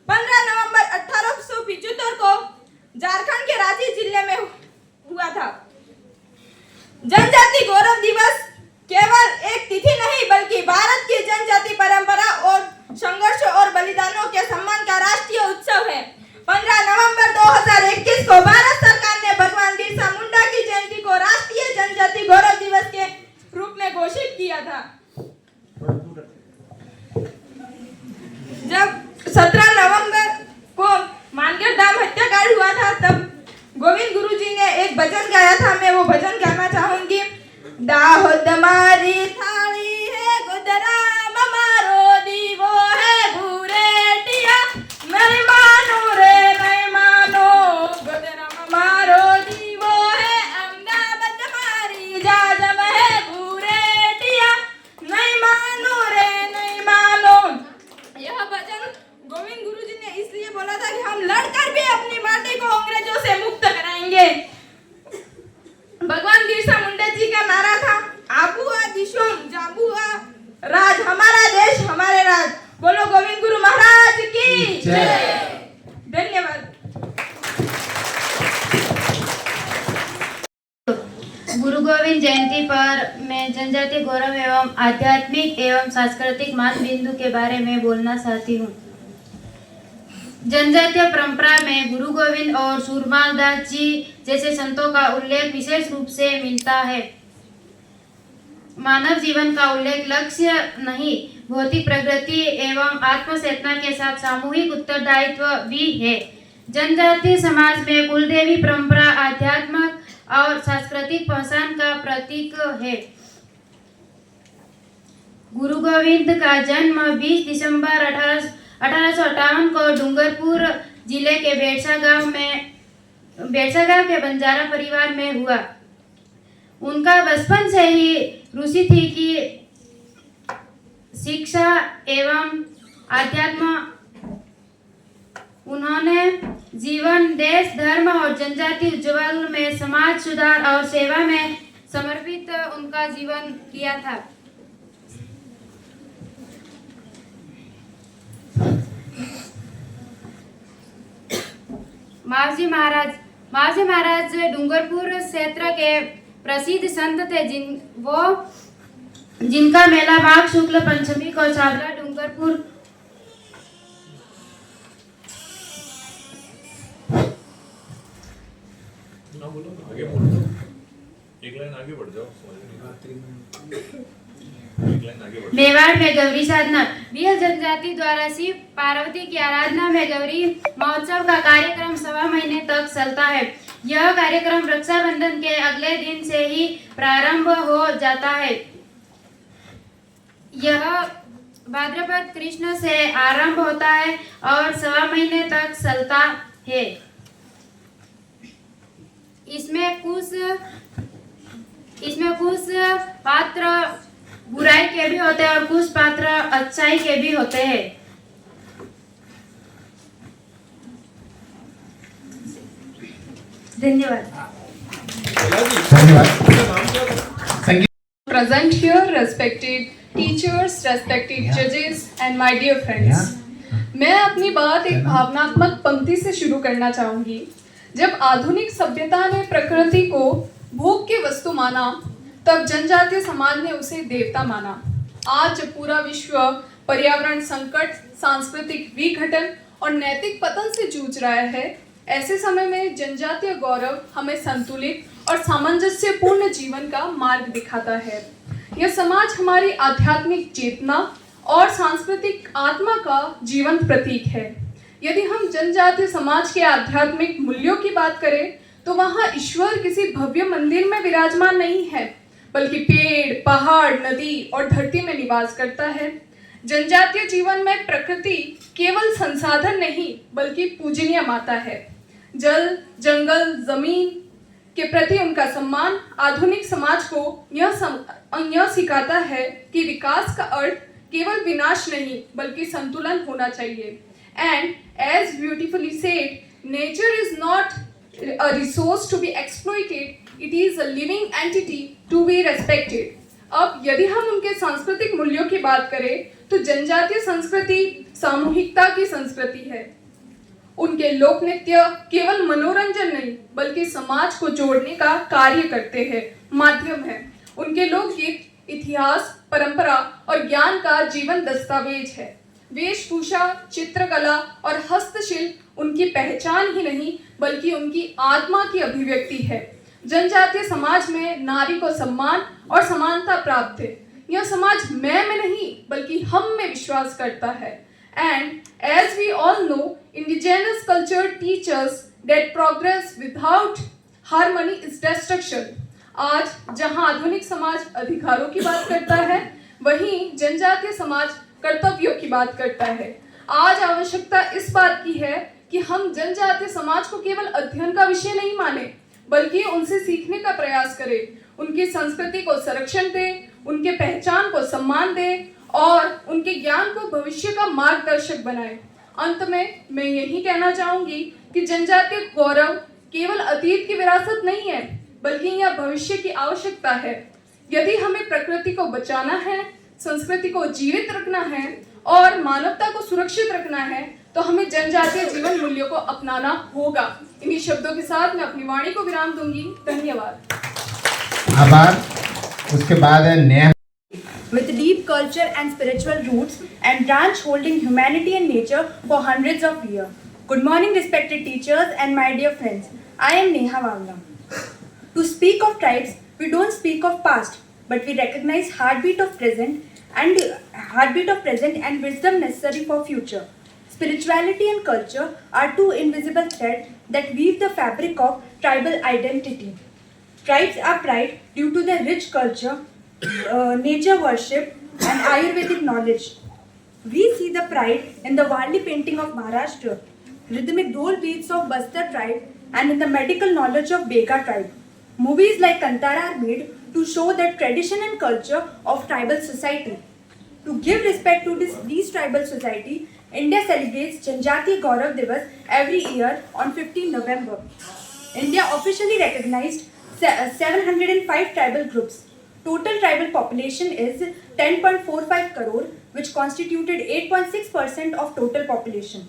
Speaker 14: 15 नवंबर 1875 को झारखंड के रांची जिले में हुआ था। जनजाति गौरव दिवस केवल एक तिथि नहीं, बल्कि भारत की जनजाति परंपरा और संघर्ष और बलिदानों के सम्मान का राष्ट्रीय उत्सव है। 15 नवंबर 2021 को भारत सरकार ने भगवान बिरसा मुंडा की जयंती को राष्ट्रीय जनजाति गौरव दिवस के रूप में घोषित किया था। जब 17 नवंबर को मानगढ़ धाम हत्याकांड हुआ था, तब गोविंद गुरुजी ने एक भजन गाया था। मैं वो भजन गाना चाहूंगी। दाहोद मारी थाली है, गुदराम मारो दीवो है, भूरेटिया नहीं मानो रे नहीं मानो, गुदराम मारो दीवो है, अहमदाबाद मारी जाजम है, भूरेटिया नहीं मानो रे नहीं मानो। यह भजन गोविंद गुरुजी ने इसलिए बोला था कि हम लड़कर भी अपनी माटी को अंग्रेजों से मुक्त कराएंगे। भगवान बिरसा मुंडा जी का नारा था, आबुआ दिशोम जाबुआ राज, हमारा देश हमारे राज। बोलो गोविंद गुरु महाराज की जय। धन्यवाद।
Speaker 13: गुरु गोविंद जयंती पर मैं जनजातीय गौरव एवं आध्यात्मिक एवं सांस्कृतिक मान बिंदु के बारे में बोलना चाहती हूँ। जनजातीय परंपरा में गुरु गोविंद और सूरमाल दास जी जैसे संतों का उल्लेख विशेष रूप से मिलता है। मानव जीवन का उल्लेख लक्ष्य नहीं, भौतिक प्रगति एवं आत्मचेतना के साथ सामूहिक उत्तरदायित्व भी है। जनजातीय समाज में कुलदेवी परंपरा आध्यात्मिक और सांस्कृतिक पहचान का प्रतीक है। गुरु गोविंद का जन्म 20 दिसंबर 1858 को डूंगरपुर जिले के बेड़सा गांव के बंजारा परिवार में हुआ। उनका बचपन से ही रुचि थी कि शिक्षा एवं अध्यात्म। उन्होंने जीवन, देश, धर्म और जनजाति उज्ज्वल में समाज सुधार और सेवा में समर्पित उनका जीवन किया था। मावजी महाराज डूंगरपुर क्षेत्र के प्रसिद्ध संत थे, जिनका मेला माघ शुक्ल पंचमी को चावला डूंगरपुर मेवाड़ में गौरी साधना। बिहल जनजाति द्वारा शिव पार्वती की आराधना में गौरी महोत्सव का कार्यक्रम 1.25 महीने तक चलता है। यह कार्यक्रम रक्षाबंधन के अगले दिन से ही प्रारंभ हो जाता है। यह भाद्रपद कृष्ण से आरंभ होता है और 1.25 महीने तक चलता है। इसमें कुछ पात्र बुराई के भी होते हैं और कुछ पात्र अच्छाई के भी होते हैं। धन्यवाद।
Speaker 15: Present here, respected teachers, respected judges, and my dear friends. मैं अपनी बात एक भावनात्मक पंक्ति से शुरू करना चाहूंगी। जब आधुनिक सभ्यता ने प्रकृति को भोग की वस्तु माना, तब जनजातीय समाज ने उसे देवता माना। आज जब पूरा विश्व पर्यावरण संकट, सांस्कृतिक विघटन और नैतिक पतन से जूझ रहा है, ऐसे समय में जनजातीय गौरव हमें संतुलित और सामंजस्यपूर्ण जीवन का मार्ग दिखाता है। यह समाज हमारी आध्यात्मिक चेतना और सांस्कृतिक आत्मा का जीवंत प्रतीक है। यदि हम जनजातीय समाज के आध्यात्मिक मूल्यों की बात करें, तो वहाँ ईश्वर किसी भव्य मंदिर में विराजमान नहीं है, बल्कि पेड़, पहाड़, नदी और धरती में निवास करता है। जनजातीय जीवन में प्रकृति केवल संसाधन नहीं बल्कि पूजनीय माता है। जल, जंगल, जमीन के प्रति उनका सम्मान आधुनिक समाज को यह सिखाता है कि विकास का अर्थ केवल विनाश नहीं बल्कि संतुलन होना चाहिए। And as beautifully said, nature is not a resource to be exploited, it is a living entity to be respected। अब यदि हम उनके सांस्कृतिक मूल्यों की बात करें तो जनजातीय संस्कृति सामूहिकता की संस्कृति है। उनके लोक नृत्य केवल मनोरंजन नहीं बल्कि समाज को जोड़ने का कार्य करते हैं, माध्यम है। उनके लोकगीत इतिहास, परंपरा और ज्ञान का जीवन दस्तावेज है। वेशभूषा, चित्रकला और हस्तशिल्प उनकी पहचान ही नहीं बल्कि उनकी आत्मा की अभिव्यक्ति है। जनजातीय समाज में नारी को सम्मान और समानता प्राप्त है। यह समाज मैं में नहीं बल्कि हम में विश्वास करता है। And as we all know, indigenous culture teachers that progress without harmony is destruction. आज जहां आधुनिक समाज अधिकारों की बात करता है, वहीं जनजातीय समाज कर्तव्यों की बात करता है। आज आवश्यकता इस बात की है कि हम जनजातीय समाज को केवल अध्ययन का विषय नहीं माने बल्कि उनसे सीखने का प्रयास करें, उनकी संस्कृति को संरक्षण दें, उनके पहचान को सम्मान दें और उनके ज्ञान को भविष्य का मार्गदर्शक बनाएं। अंत में मैं यही कहना चाहूंगी कि जनजातीय गौरव केवल अतीत की विरासत नहीं है बल्कि यह भविष्य की आवश्यकता है। यदि हमें प्रकृति को बचाना है, संस्कृति को जीवित रखना है और मानवता को सुरक्षित रखना है तो हमें जनजातीय जीवन मूल्यों को अपनाना होगा। इन्हीं शब्दों के साथ मैं अपनी वाणी को विराम दूंगी। धन्यवाद।
Speaker 1: आभार। उसके बाद है Neha.
Speaker 16: With deep culture and spiritual roots and branch holding humanity and nature for hundreds of years. Good morning, respected teachers and my dear friends. I am Neha Wavla. To speak of tribes, we don't speak of past, but we recognize heartbeat of present and wisdom necessary for future. Spirituality and culture are two invisible threads that weave the fabric of tribal identity. Tribes are pride due to their rich culture, nature worship and Ayurvedic knowledge. We see the pride in the Warli painting of Maharashtra, rhythmic dole beats of Bastar tribe and in the medical knowledge of Bega tribe. Movies like Kantara are made to show the tradition and culture of tribal society. To give respect to these tribal society, India celebrates Janjatiya Gaurav Divas every year on 15 November. India officially recognized 705 tribal groups. Total tribal population is 10.45 crore, which constituted 8.6% of total population.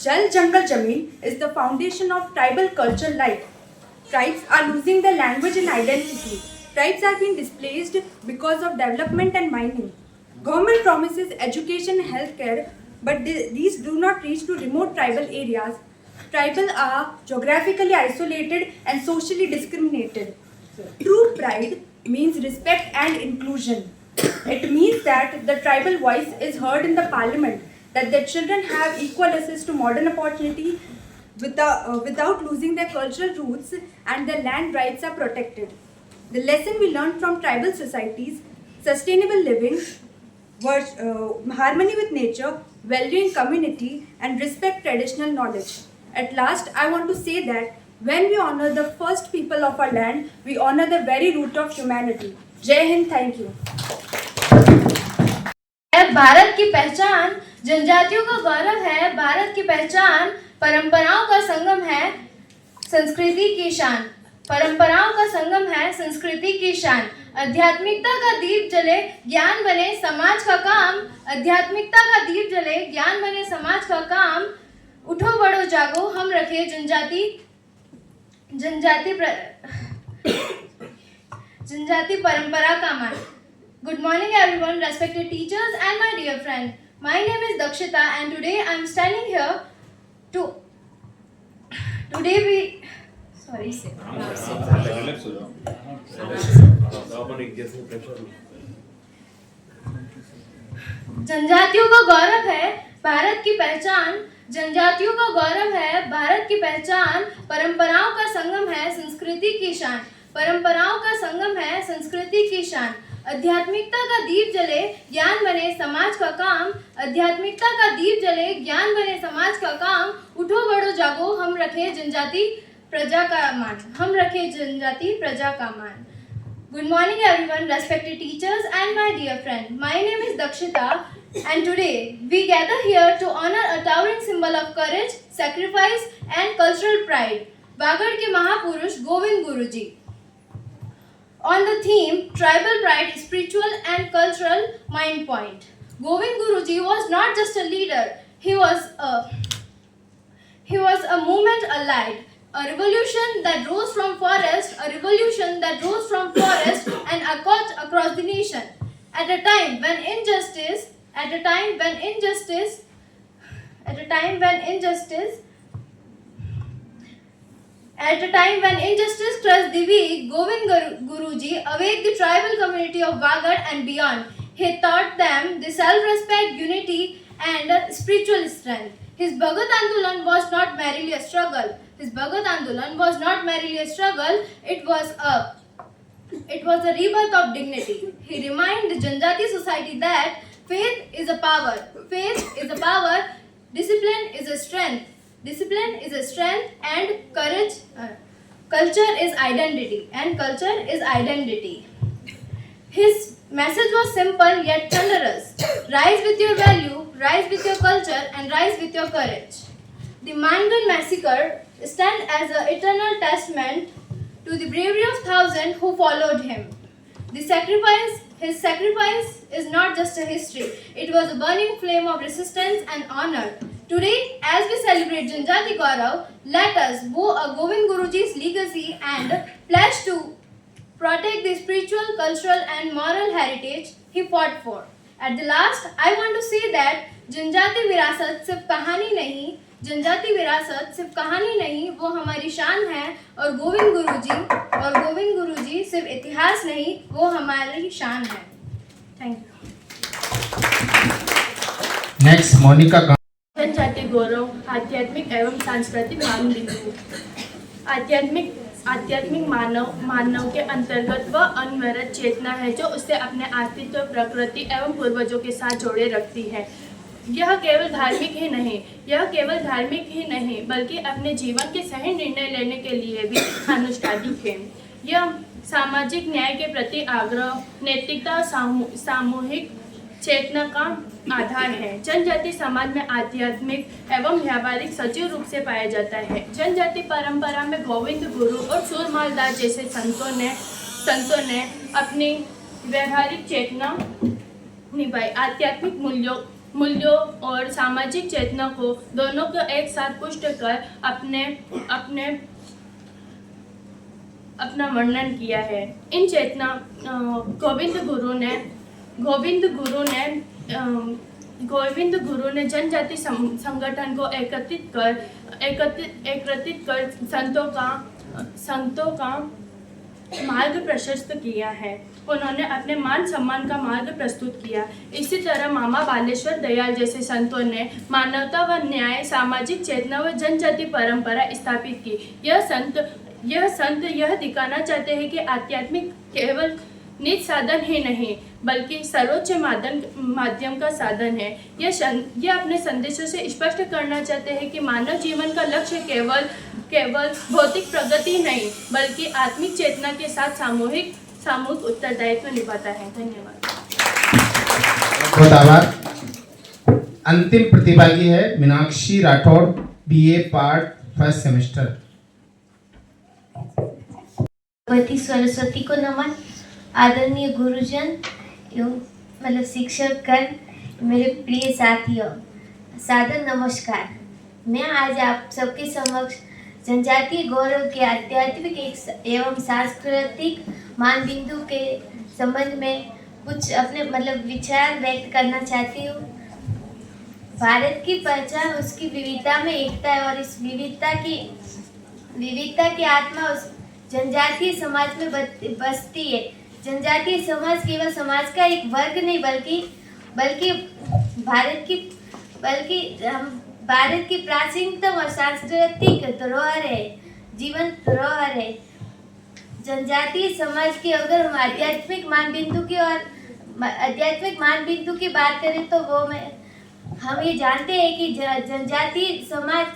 Speaker 16: Jal Jangal Jameen is the foundation of tribal culture life. Tribes are losing their language and identity. Tribes are being displaced because of development and mining. Government promises education and healthcare, but these do not reach to remote tribal areas. Tribal are geographically isolated and socially discriminated. True pride means respect and inclusion. It means that the tribal voice is heard in the parliament, that their children have equal access to modern opportunity without losing their cultural roots, and their land rights are protected. The lesson we learned from tribal societies: sustainable living, harmony with nature, valuing community, and respect traditional knowledge. At last, I want to say that when we honor the first people of our land, we honor the very root of humanity. Jai Hind, thank you.
Speaker 13: Bharat की पहचान जनजातियों का गौरव है। भारत की पहचान परंपराओं का संगम है, संस्कृति की शान। परंपराओं का संगम है, संस्कृति की शान। आध्यात्मिकता का दीप जले, ज्ञान बने समाज का काम। आध्यात्मिकता का दीप जले, ज्ञान बने समाज का काम। उठो बढ़ो जागो, हम रखे जनजाति परंपरा का मान। Good morning everyone, respected teachers and my dear friend. My name is Dakshita and today I am standing here जनजातियों का गौरव है भारत की पहचान। जनजातियों का गौरव है भारत की पहचान। परंपराओं का संगम है, संस्कृति की शान। परंपराओं का संगम है, संस्कृति की शान। आध्यात्मिकता का दीप जले ज्ञान बने समाज का काम, आध्यात्मिकता का दीप जले ज्ञान बने समाज का काम। उठो बढ़ो जागो, हम रखे जनजाति प्रजा का मान, हम रखे जनजाति प्रजा का मान। Good morning everyone, respected teachers and my dear friend. My name is Dakshita and today we gather here to honor a towering symbol of courage, sacrifice and cultural pride, Wagad ke Mahapurush Govind Guru Ji. On the theme Tribal Pride, Spiritual and Cultural Mind Point. Govind Guru Ji was not just a leader, he was a movement alive. A revolution that rose from forest, a revolution that rose from forest and echoed across the nation. At a time when injustice crushed the weak, Govind Guruji awake the tribal community of Wagad and beyond. He taught them the self-respect, unity and spiritual strength. His Bhagat Andolan was not merely a struggle. It was a rebirth of dignity. He reminded the Janjati society that faith is a power, discipline is a strength, and culture is identity. His message was simple yet thunderous. Rise with your value, rise with your culture, and rise with your courage. The Mangan massacre stands as an eternal testament to the bravery of thousands who followed him. His sacrifice is not just a history, it was a burning flame of resistance and honor. Today, as we celebrate Janjati Gaurav, let us bow a Govind Guruji's legacy and pledge to protect the spiritual, cultural and moral heritage he fought for. At the last, I want to say that जनजाति विरासत सिर्फ कहानी नहीं वो हमारी शान है और गोविंद गुरुजी सिर्फ इतिहास नहीं वो हमारी शान है। Thank you.
Speaker 1: नेक्स्ट मोनिका।
Speaker 3: जनजाति गौरव आध्यात्मिक एवं सांस्कृतिक मानबिंदु। आध्यात्मिक मानव के अंतर्गत वह अनवरत चेतना है जो उसे अपने अस्तित्व, प्रकृति एवं पूर्वजों के साथ जोड़े रखती है। यह केवल धार्मिक ही नहीं बल्कि अपने जीवन के सही निर्णय लेने के लिए भी अनुष्ठानिक है। यह सामाजिक न्याय के प्रति आग्रह, नैतिकता, सामूहिक चेतना का आधार है। जनजाति समाज में आध्यात्मिक एवं व्यावहारिक सजीव रूप से पाया जाता है। जनजाति परंपरा में गोविंद गुरु और सूरमालदास जैसे संतों ने अपनी व्यवहारिक चेतना निभाई। आध्यात्मिक मूल्यों और सामाजिक चेतना को दोनों को एक साथ पुष्ट कर अपना वर्णन किया है। इन चेतना गोविंद गुरु ने जनजाति संगठन को एकत्रित कर संतों का मार्ग प्रशस्त किया है। उन्होंने अपने मान सम्मान का मार्ग प्रस्तुत किया। इसी तरह मामा बालेश्वर दयाल जैसे संतों ने मानवता व न्याय, सामाजिक चेतना व जनजाति परंपरा स्थापित की। यह संत यह दिखाना चाहते हैं कि आध्यात्मिक केवल निज साधन ही नहीं बल्कि सर्वोच्च माध्यम का साधन है। यह अपने संदेशों से स्पष्ट करना चाहते हैं कि मानव जीवन का लक्ष्य केवल भौतिक प्रगति नहीं बल्कि आत्मिक चेतना के साथ सामूहिक उत्तरदायित्व निभाता है। धन्यवाद।
Speaker 1: बहुत आभार। अंतिम प्रतिभागी है Meenakshi Rathore, BA part first semester.
Speaker 7: Bhagwati Saraswati को नमन। आदरणीय गुरुजन एवं शिक्षकगण, मेरे प्रिय साथियों, सादर नमस्कार। मैं आज आप सबके समक्ष जनजातीय गौरव के आध्यात्मिक एवं सांस्कृतिक मानबिंदु के संबंध में कुछ अपने विचार व्यक्त करना चाहती हूँ। भारत की पहचान उसकी विविधता में एकता है और इस विविधता की आत्मा उस जनजातीय समाज में बसती है। जनजातीय समाज केवल समाज का एक वर्ग नहीं बल्कि भारत की प्राचीनतम और सांस्कृतिक धरोहर है, जीवंत धरोहर है। जनजातीय समाज के अगर हम आध्यात्मिक मानबिंदु की बात करें तो हम ये जानते हैं कि जनजातीय समाज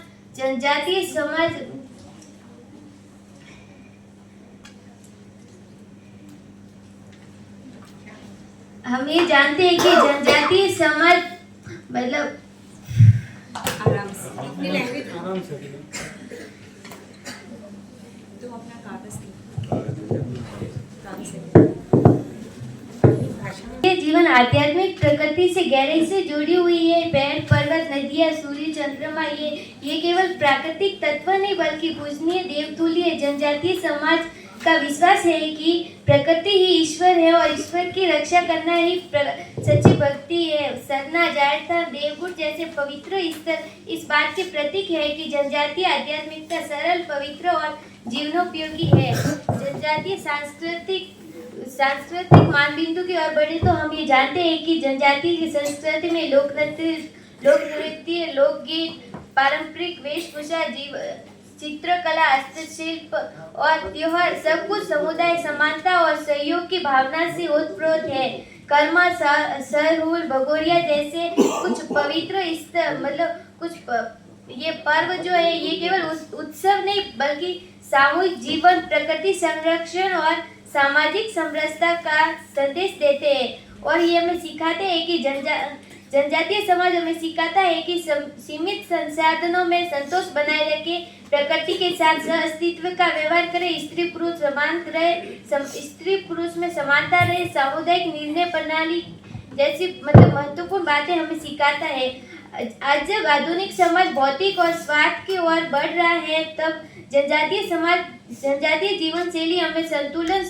Speaker 7: हम ये जानते हैं कि जनजातीय समाज मतलब
Speaker 11: आराम से तो अपना कागज
Speaker 7: ये जीवन आध्यात्मिक प्रकृति से गहराई से जुड़ी हुई है। पेड़, पर्वत, नदियाँ, सूर्य, चंद्रमा ये केवल प्राकृतिक तत्व नहीं बल्कि पूजनीय देवतुल्य जनजातीय समाज का विश्वास है कि प्रकृति ही ईश्वर है और ईश्वर की रक्षा करना ही सच्ची भक्ति है। सरना, जायरथा, देवगुट जैसे पवित्र स्थल इस बात के प्रतीक है कि जनजातीय आध्यात्मिकता सरल, पवित्र और जीवनोपयोगी है। जनजातीय सांस्कृतिक मानबिंदु की ओर बढ़े तो हम ये जानते हैं कि जनजाति की संस्कृति में लोक नृत्य, लोकगीत, पारंपरिक वेशभूषा, चित्रकला, हस्तशिल्प और त्योहार सब कुछ समुदाय समानता और सहयोग की भावना से ओतप्रोत है। कर्मा, सरहुल, भगोरिया जैसे कुछ पवित्र ये पर्व जो है ये केवल उत्सव नहीं बल्कि सामूहिक जीवन, प्रकृति संरक्षण और सामाजिक समरसता का संदेश देते हैं। और ये हमें सिखाते हैं कि जनजातीय समाज हमें सिखाता है कि सीमित संसाधनों में संतोष बनाए रखें, प्रकृति के साथ सह अस्तित्व का व्यवहार करें, स्त्री पुरुष में समानता रहे, सामुदायिक निर्णय प्रणाली जैसी महत्वपूर्ण बातें हमें सिखाता है। आज जब आधुनिक समाज भौतिक और स्वार्थ की ओर बढ़ रहा है तब जनजातीय जीवन शैली हमें संतुलन,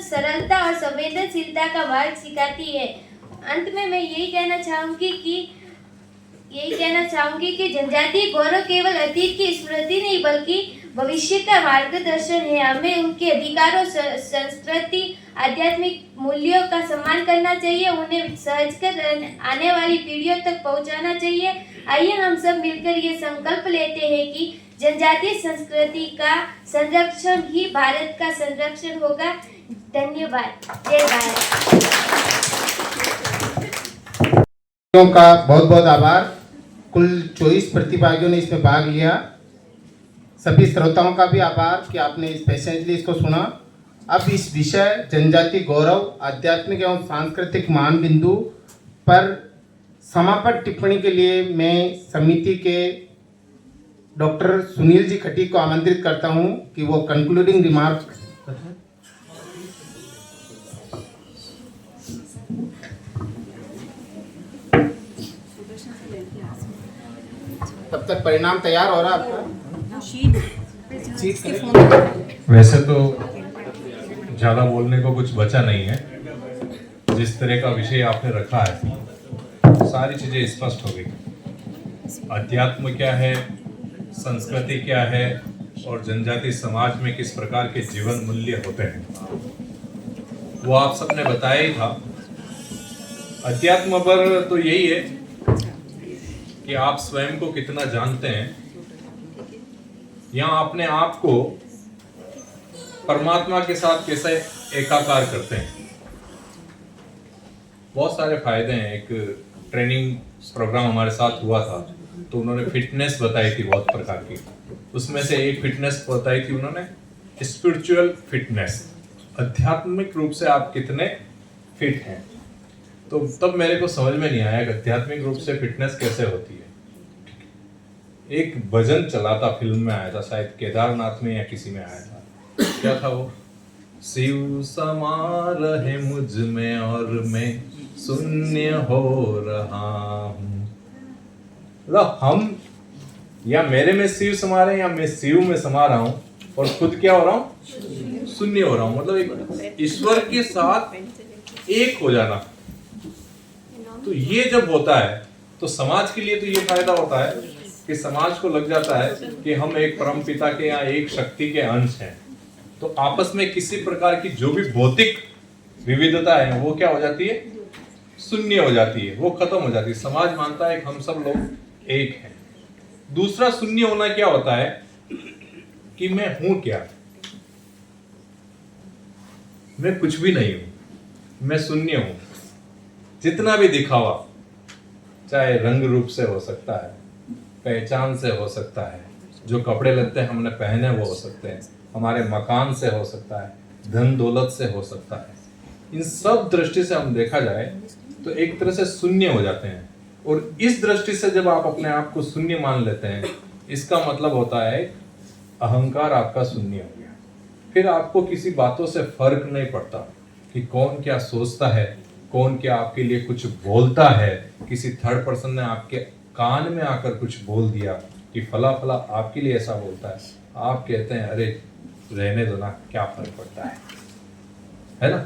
Speaker 7: सरलता और संवेदनशीलता का मार्ग सिखाती है। अंत में मैं यही कहना चाहूंगी कि जनजातीय गौरव केवल अतीत की स्मृति नहीं बल्कि भविष्य का मार्गदर्शन है। हमें उनके अधिकारों, संस्कृति, आध्यात्मिक मूल्यों का सम्मान करना चाहिए, उन्हें सहजकर आने वाली पीढ़ियों तक पहुंचाना चाहिए। आइए हम सब मिलकर ये संकल्प लेते हैं कि जनजातीय संस्कृति का संरक्षण ही भारत का संरक्षण होगा। धन्यवाद। जय भारत।
Speaker 1: का बहुत बहुत आभार। कुल 24 प्रतिभागियों ने इसमें भाग लिया। सभी श्रोताओं का भी आभार कि आपने पेशेंटली इसको सुना। अब इस विषय जनजातीय गौरव, आध्यात्मिक एवं सांस्कृतिक मानबिंदु पर समापन टिप्पणी के लिए मैं समिति के डॉक्टर सुनील जी खटीक को आमंत्रित करता हूं कि वो कंक्लूडिंग रिमार्क। तब तक परिणाम तैयार हो रहा आपका।
Speaker 17: वैसे तो ज़्यादा बोलने को कुछ बचा नहीं है। जिस तरह का विषय आपने रखा है सारी चीज़ें स्पष्ट हो गई। अध्यात्म क्या है, संस्कृति क्या है और जनजातीय समाज में किस प्रकार के जीवन मूल्य होते हैं वो आप सबने बताया ही था। अध्यात्म पर तो यही है कि आप स्वयं को कितना जानते हैं, यहाँ अपने आप को परमात्मा के साथ कैसे एकाकार करते हैं। बहुत सारे फायदे हैं। एक ट्रेनिंग प्रोग्राम हमारे साथ हुआ था तो उन्होंने फिटनेस बताई थी बहुत प्रकार की। उसमें से एक फिटनेस बताई थी उन्होंने स्पिरिचुअल फिटनेस, आध्यात्मिक रूप से आप कितने फिट हैं। तो तब मेरे को समझ में नहीं आया कि आध्यात्मिक रूप से फिटनेस कैसे होती है। एक भजन चला था, फिल्म में आया था, शायद केदारनाथ में या किसी में आया था। क्या था वो? शिव समा रहे मुझ में और मैं शून्य हो रहा हूँ। मतलब हम या मेरे में शिव समा रहे हैं या मैं शिव में समा रहा हूँ और खुद क्या हो रहा हूँ? शून्य हो रहा हूँ। मतलब एक ईश्वर के साथ एक हो जाना। तो ये जब होता है तो समाज के लिए तो ये फायदा होता है कि समाज को लग जाता है कि हम एक परम पिता के या एक शक्ति के अंश हैं। तो आपस में किसी प्रकार की जो भी भौतिक विविधता है वो क्या हो जाती है? शून्य हो जाती है, वो खत्म हो जाती है। समाज मानता है कि हम सब लोग एक हैं। दूसरा शून्य होना क्या होता है कि मैं हूं क्या। मैं कुछ भी नहीं हूं, मैं शून्य हूं। जितना भी दिखावा, चाहे रंग रूप से हो सकता है, पहचान से हो सकता है, जो कपड़े लगते हैं हमने पहने वो हो सकते हैं, हमारे मकान से हो सकता है, धन दौलत से हो सकता है, इन सब दृष्टि से हम देखा जाए तो एक तरह से शून्य हो जाते हैं। और इस दृष्टि से जब आप अपने आप को शून्य मान लेते हैं, इसका मतलब होता है अहंकार आपका शून्य हो गया। फिर आपको किसी बातों से फर्क नहीं पड़ता कि कौन क्या सोचता है, कौन क्या आपके लिए कुछ बोलता है। किसी थर्ड पर्सन ने आपके कान में आकर कुछ बोल दिया कि फला फला आपके लिए ऐसा बोलता है, आप कहते हैं अरे रहने दो ना, क्या फर्क पड़ता है ना।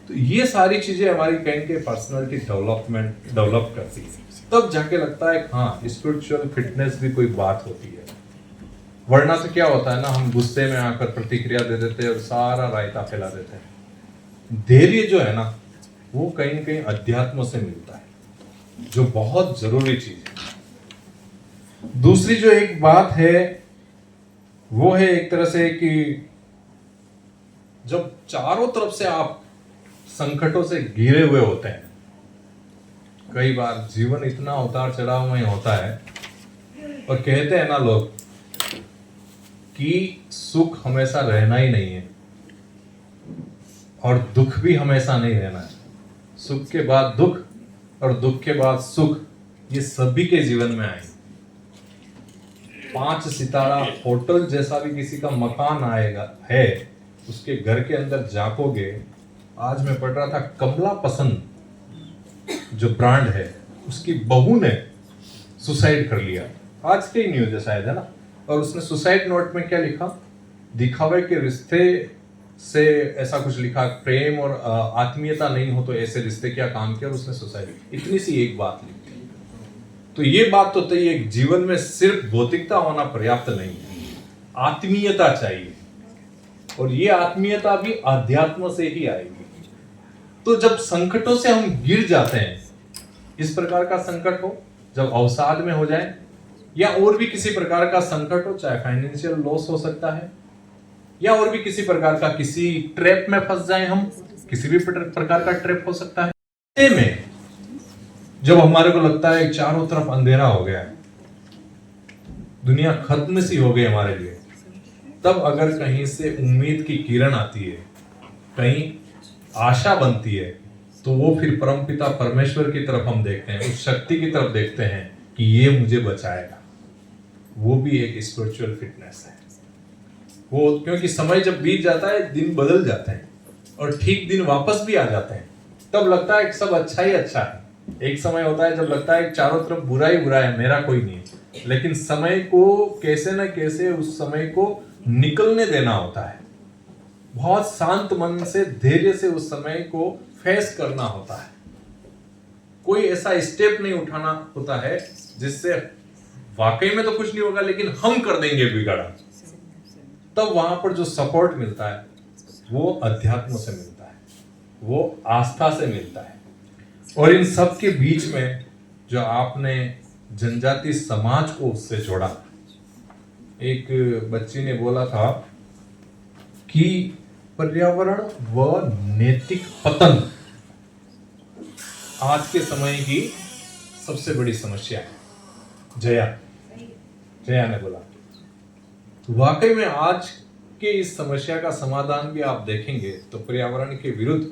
Speaker 17: तो ये सारी चीजें हमारी कहीं के पर्सनालिटी डेवलप करती है, तब जाके लगता है हाँ स्पिरिचुअल फिटनेस भी कोई बात होती है। वरना तो क्या होता है ना, हम गुस्से में आकर प्रतिक्रिया दे देते हैं और सारा रायता फैला देते हैं। धैर्य जो है ना, वो कहीं न कहीं अध्यात्म से मिलता है, जो बहुत जरूरी चीज है। दूसरी जो एक बात है वो है एक तरह से कि जब चारों तरफ से आप संकटों से घिरे हुए होते हैं, कई बार जीवन इतना उतार चढ़ाव में होता है, और कहते हैं ना लोग कि सुख हमेशा रहना ही नहीं है और दुख भी हमेशा नहीं रहना है। सुख के बाद दुख और दुख के बाद सुख, ये सभी के जीवन में आएंगे। 5 सितारा होटल जैसा भी किसी का मकान आएगा है, उसके घर के अंदर झांकोगे। आज मैं पढ़ रहा था कमला पसंद जो ब्रांड है, उसकी बहू ने सुसाइड कर लिया, आज के ही न्यूज है शायद, है ना। और उसने सुसाइड नोट में क्या लिखा, दिखावे के रिश्ते से ऐसा कुछ लिखा, प्रेम और आत्मीयता नहीं हो तो ऐसे रिश्ते क्या काम किया, और उसने सुसाइड, इतनी सी एक बात लिखी। तो ये बात तो तय है, जीवन में सिर्फ भौतिकता होना पर्याप्त नहीं है, आत्मीयता चाहिए, और ये आत्मीयता भी अध्यात्म से ही आएगी। तो जब संकटों से हम गिर जाते हैं, इस प्रकार का संकट हो, जब अवसाद में हो जाए, या और भी किसी प्रकार का संकट हो, चाहे फाइनेंशियल लॉस हो सकता है, या और भी किसी प्रकार का किसी ट्रैप में फंस जाए हम, किसी भी प्रकार का ट्रैप हो सकता है। ऐसे में जब हमारे को लगता है चारों तरफ अंधेरा हो गया है, दुनिया खत्म सी हो गई हमारे लिए, तब अगर कहीं से उम्मीद की किरण आती है, कहीं आशा बनती है, तो वो फिर परमपिता परमेश्वर की तरफ हम देखते हैं, उस शक्ति की तरफ देखते हैं कि ये मुझे बचाएगा। वो भी एक स्पिरिचुअल फिटनेस है वो, क्योंकि समय जब बीत जाता है, दिन बदल जाते हैं और ठीक दिन वापस भी आ जाते हैं, तब लगता है कि सब अच्छा ही अच्छा है। एक समय होता है जब लगता है चारों तरफ बुरा ही बुरा है, मेरा कोई नहीं, लेकिन समय को कैसे न कैसे उस समय को निकलने देना होता है, बहुत शांत मन से धैर्य से उस समय को फेस करना होता है। कोई ऐसा स्टेप नहीं उठाना होता है जिससे वाकई में तो कुछ नहीं होगा लेकिन हम कर देंगे बिगाड़ा। तब वहां पर जो सपोर्ट मिलता है वो अध्यात्म से मिलता है, वो आस्था से मिलता है। और इन सब के बीच में जो आपने जनजाति समाज को उससे जोड़ा, एक बच्ची ने बोला था कि पर्यावरण व नैतिक पतन आज के समय की सबसे बड़ी समस्या है। जया ने बोला, वाकई में आज के इस समस्या का समाधान भी आप देखेंगे तो पर्यावरण के विरुद्ध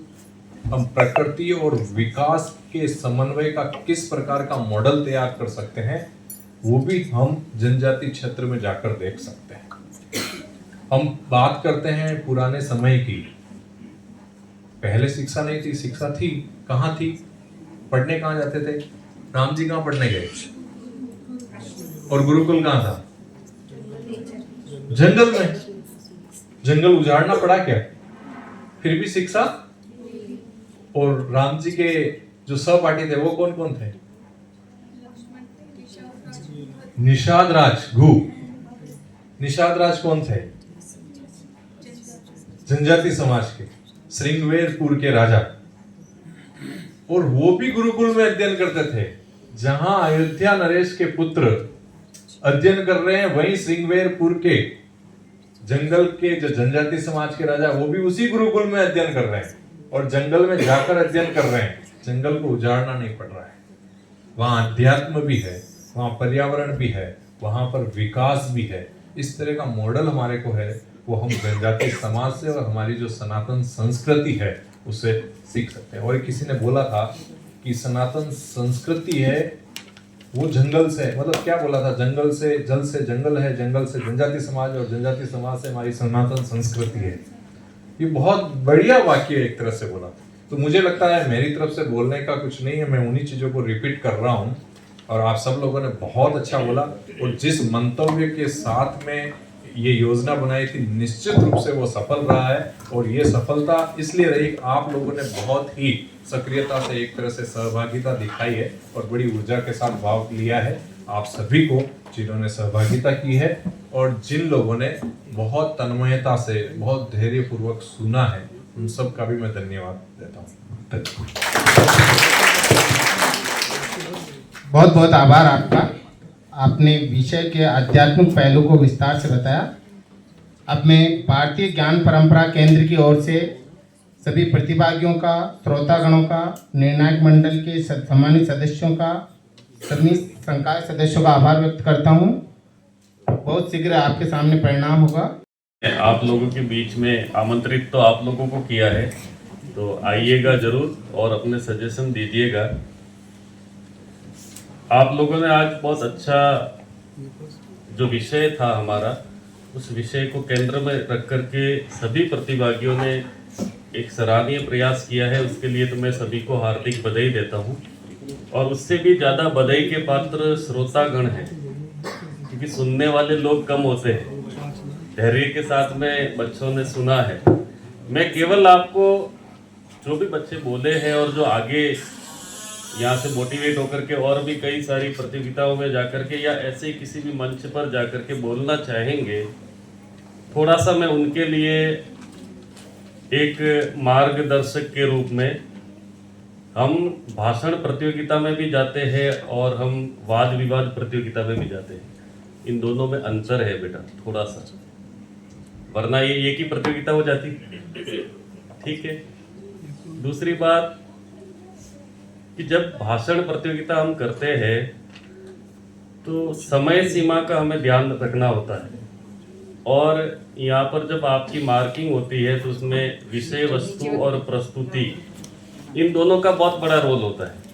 Speaker 17: हम प्रकृति और विकास के समन्वय का किस प्रकार का मॉडल तैयार कर सकते हैं, वो भी हम जनजाति क्षेत्र में जाकर देख सकते हैं। हम बात करते हैं पुराने समय की, पहले शिक्षा नहीं थी, शिक्षा थी, कहाँ थी, पढ़ने कहाँ जाते थे, राम जी कहाँ पढ़ने गए, और गुरुकुल कहाँ था, जंगल में, जंगल उजाड़ना पड़ा क्या, फिर भी शिक्षा। और राम जी के जो सहपाठी थे वो कौन कौन थे, निषाद राज घू, निषाद राज कौन थे, जनजाति समाज के श्रृंगवेरपुर के राजा, और वो भी गुरुकुल में अध्ययन करते थे। जहां अयोध्या नरेश के पुत्र अध्ययन कर रहे हैं, वहीं श्रृंगवेरपुर के जंगल के जो जनजाति समाज के राजा वो भी उसी गुरुकुल में अध्ययन कर रहे हैं और जंगल में जाकर अध्ययन कर रहे हैं। जंगल को उजाड़ना नहीं पड़ रहा है, वहाँ अध्यात्म भी है, वहाँ पर्यावरण भी है, वहाँ पर विकास भी है। इस तरह का मॉडल हमारे को है, वो हम जनजाति समाज से और हमारी जो सनातन संस्कृति है उससे सीख सकते हैं। और किसी ने बोला था कि सनातन संस्कृति है वो जंगल से, मतलब क्या बोला था, जंगल से जंगल है, जंगल से जनजाति समाज और जनजाति समाज से हमारी सनातन संस्कृति है। ये बहुत बढ़िया वाक्य एक तरह से बोला। तो मुझे लगता है मेरी तरफ से बोलने का कुछ नहीं है, मैं उन्हीं चीज़ों को रिपीट कर रहा हूँ और आप सब लोगों ने बहुत अच्छा बोला। और जिस मंतव्य के साथ में ये योजना बनाई थी निश्चित रूप से वो सफल रहा है। और ये सफलता इसलिए रही कि आप लोगों ने बहुत ही सक्रियता से एक तरह से सहभागिता दिखाई है और बड़ी ऊर्जा के साथ भाग लिया है। आप सभी को जिन्होंने सहभागिता की है और जिन लोगों ने बहुत तन्मयता से बहुत धैर्यपूर्वक सुना है, उन सब का भी मैं धन्यवाद देता हूँ।
Speaker 1: बहुत बहुत आभार आपका। आपने विषय के आध्यात्मिक पहलू को विस्तार से बताया। अब मैं भारतीय ज्ञान परंपरा केंद्र की ओर से सभी प्रतिभागियों का, श्रोतागणों का, निर्णायक मंडल के सम्मानित सदस्यों का, सभी संकाय सदस्यों का आभार व्यक्त करता हूँ। बहुत शीघ्र आपके सामने परिणाम होगा।
Speaker 18: आप लोगों के बीच में आमंत्रित तो आप लोगों को किया है, तो आइएगा ज़रूर और अपने सजेशन दीजिएगा। आप लोगों ने आज बहुत अच्छा जो विषय था हमारा, उस विषय को केंद्र में रख कर के सभी प्रतिभागियों ने एक सराहनीय प्रयास किया है। उसके लिए तो मैं सभी को हार्दिक बधाई देता हूँ। और उससे भी ज़्यादा बधाई के पात्र श्रोतागण हैं, क्योंकि सुनने वाले लोग कम होते हैं। धैर्य के साथ में बच्चों ने सुना है। मैं केवल आपको जो भी बच्चे बोले हैं और जो आगे यहाँ से मोटिवेट होकर के और भी कई सारी प्रतियोगिताओं में जाकर के या ऐसे किसी भी मंच पर जाकर के बोलना चाहेंगे, थोड़ा सा मैं उनके लिए एक मार्गदर्शक के रूप में, हम भाषण प्रतियोगिता में भी जाते हैं और हम वाद विवाद प्रतियोगिता में भी जाते हैं। इन दोनों में अंतर है बेटा थोड़ा सा, वरना ये एक ही प्रतियोगिता हो जाती। ठीक है। दूसरी बात कि जब भाषण प्रतियोगिता हम करते हैं तो समय सीमा का हमें ध्यान रखना होता है। और यहाँ पर जब आपकी मार्किंग होती है तो उसमें विषय वस्तु और प्रस्तुति, इन दोनों का बहुत बड़ा रोल होता है।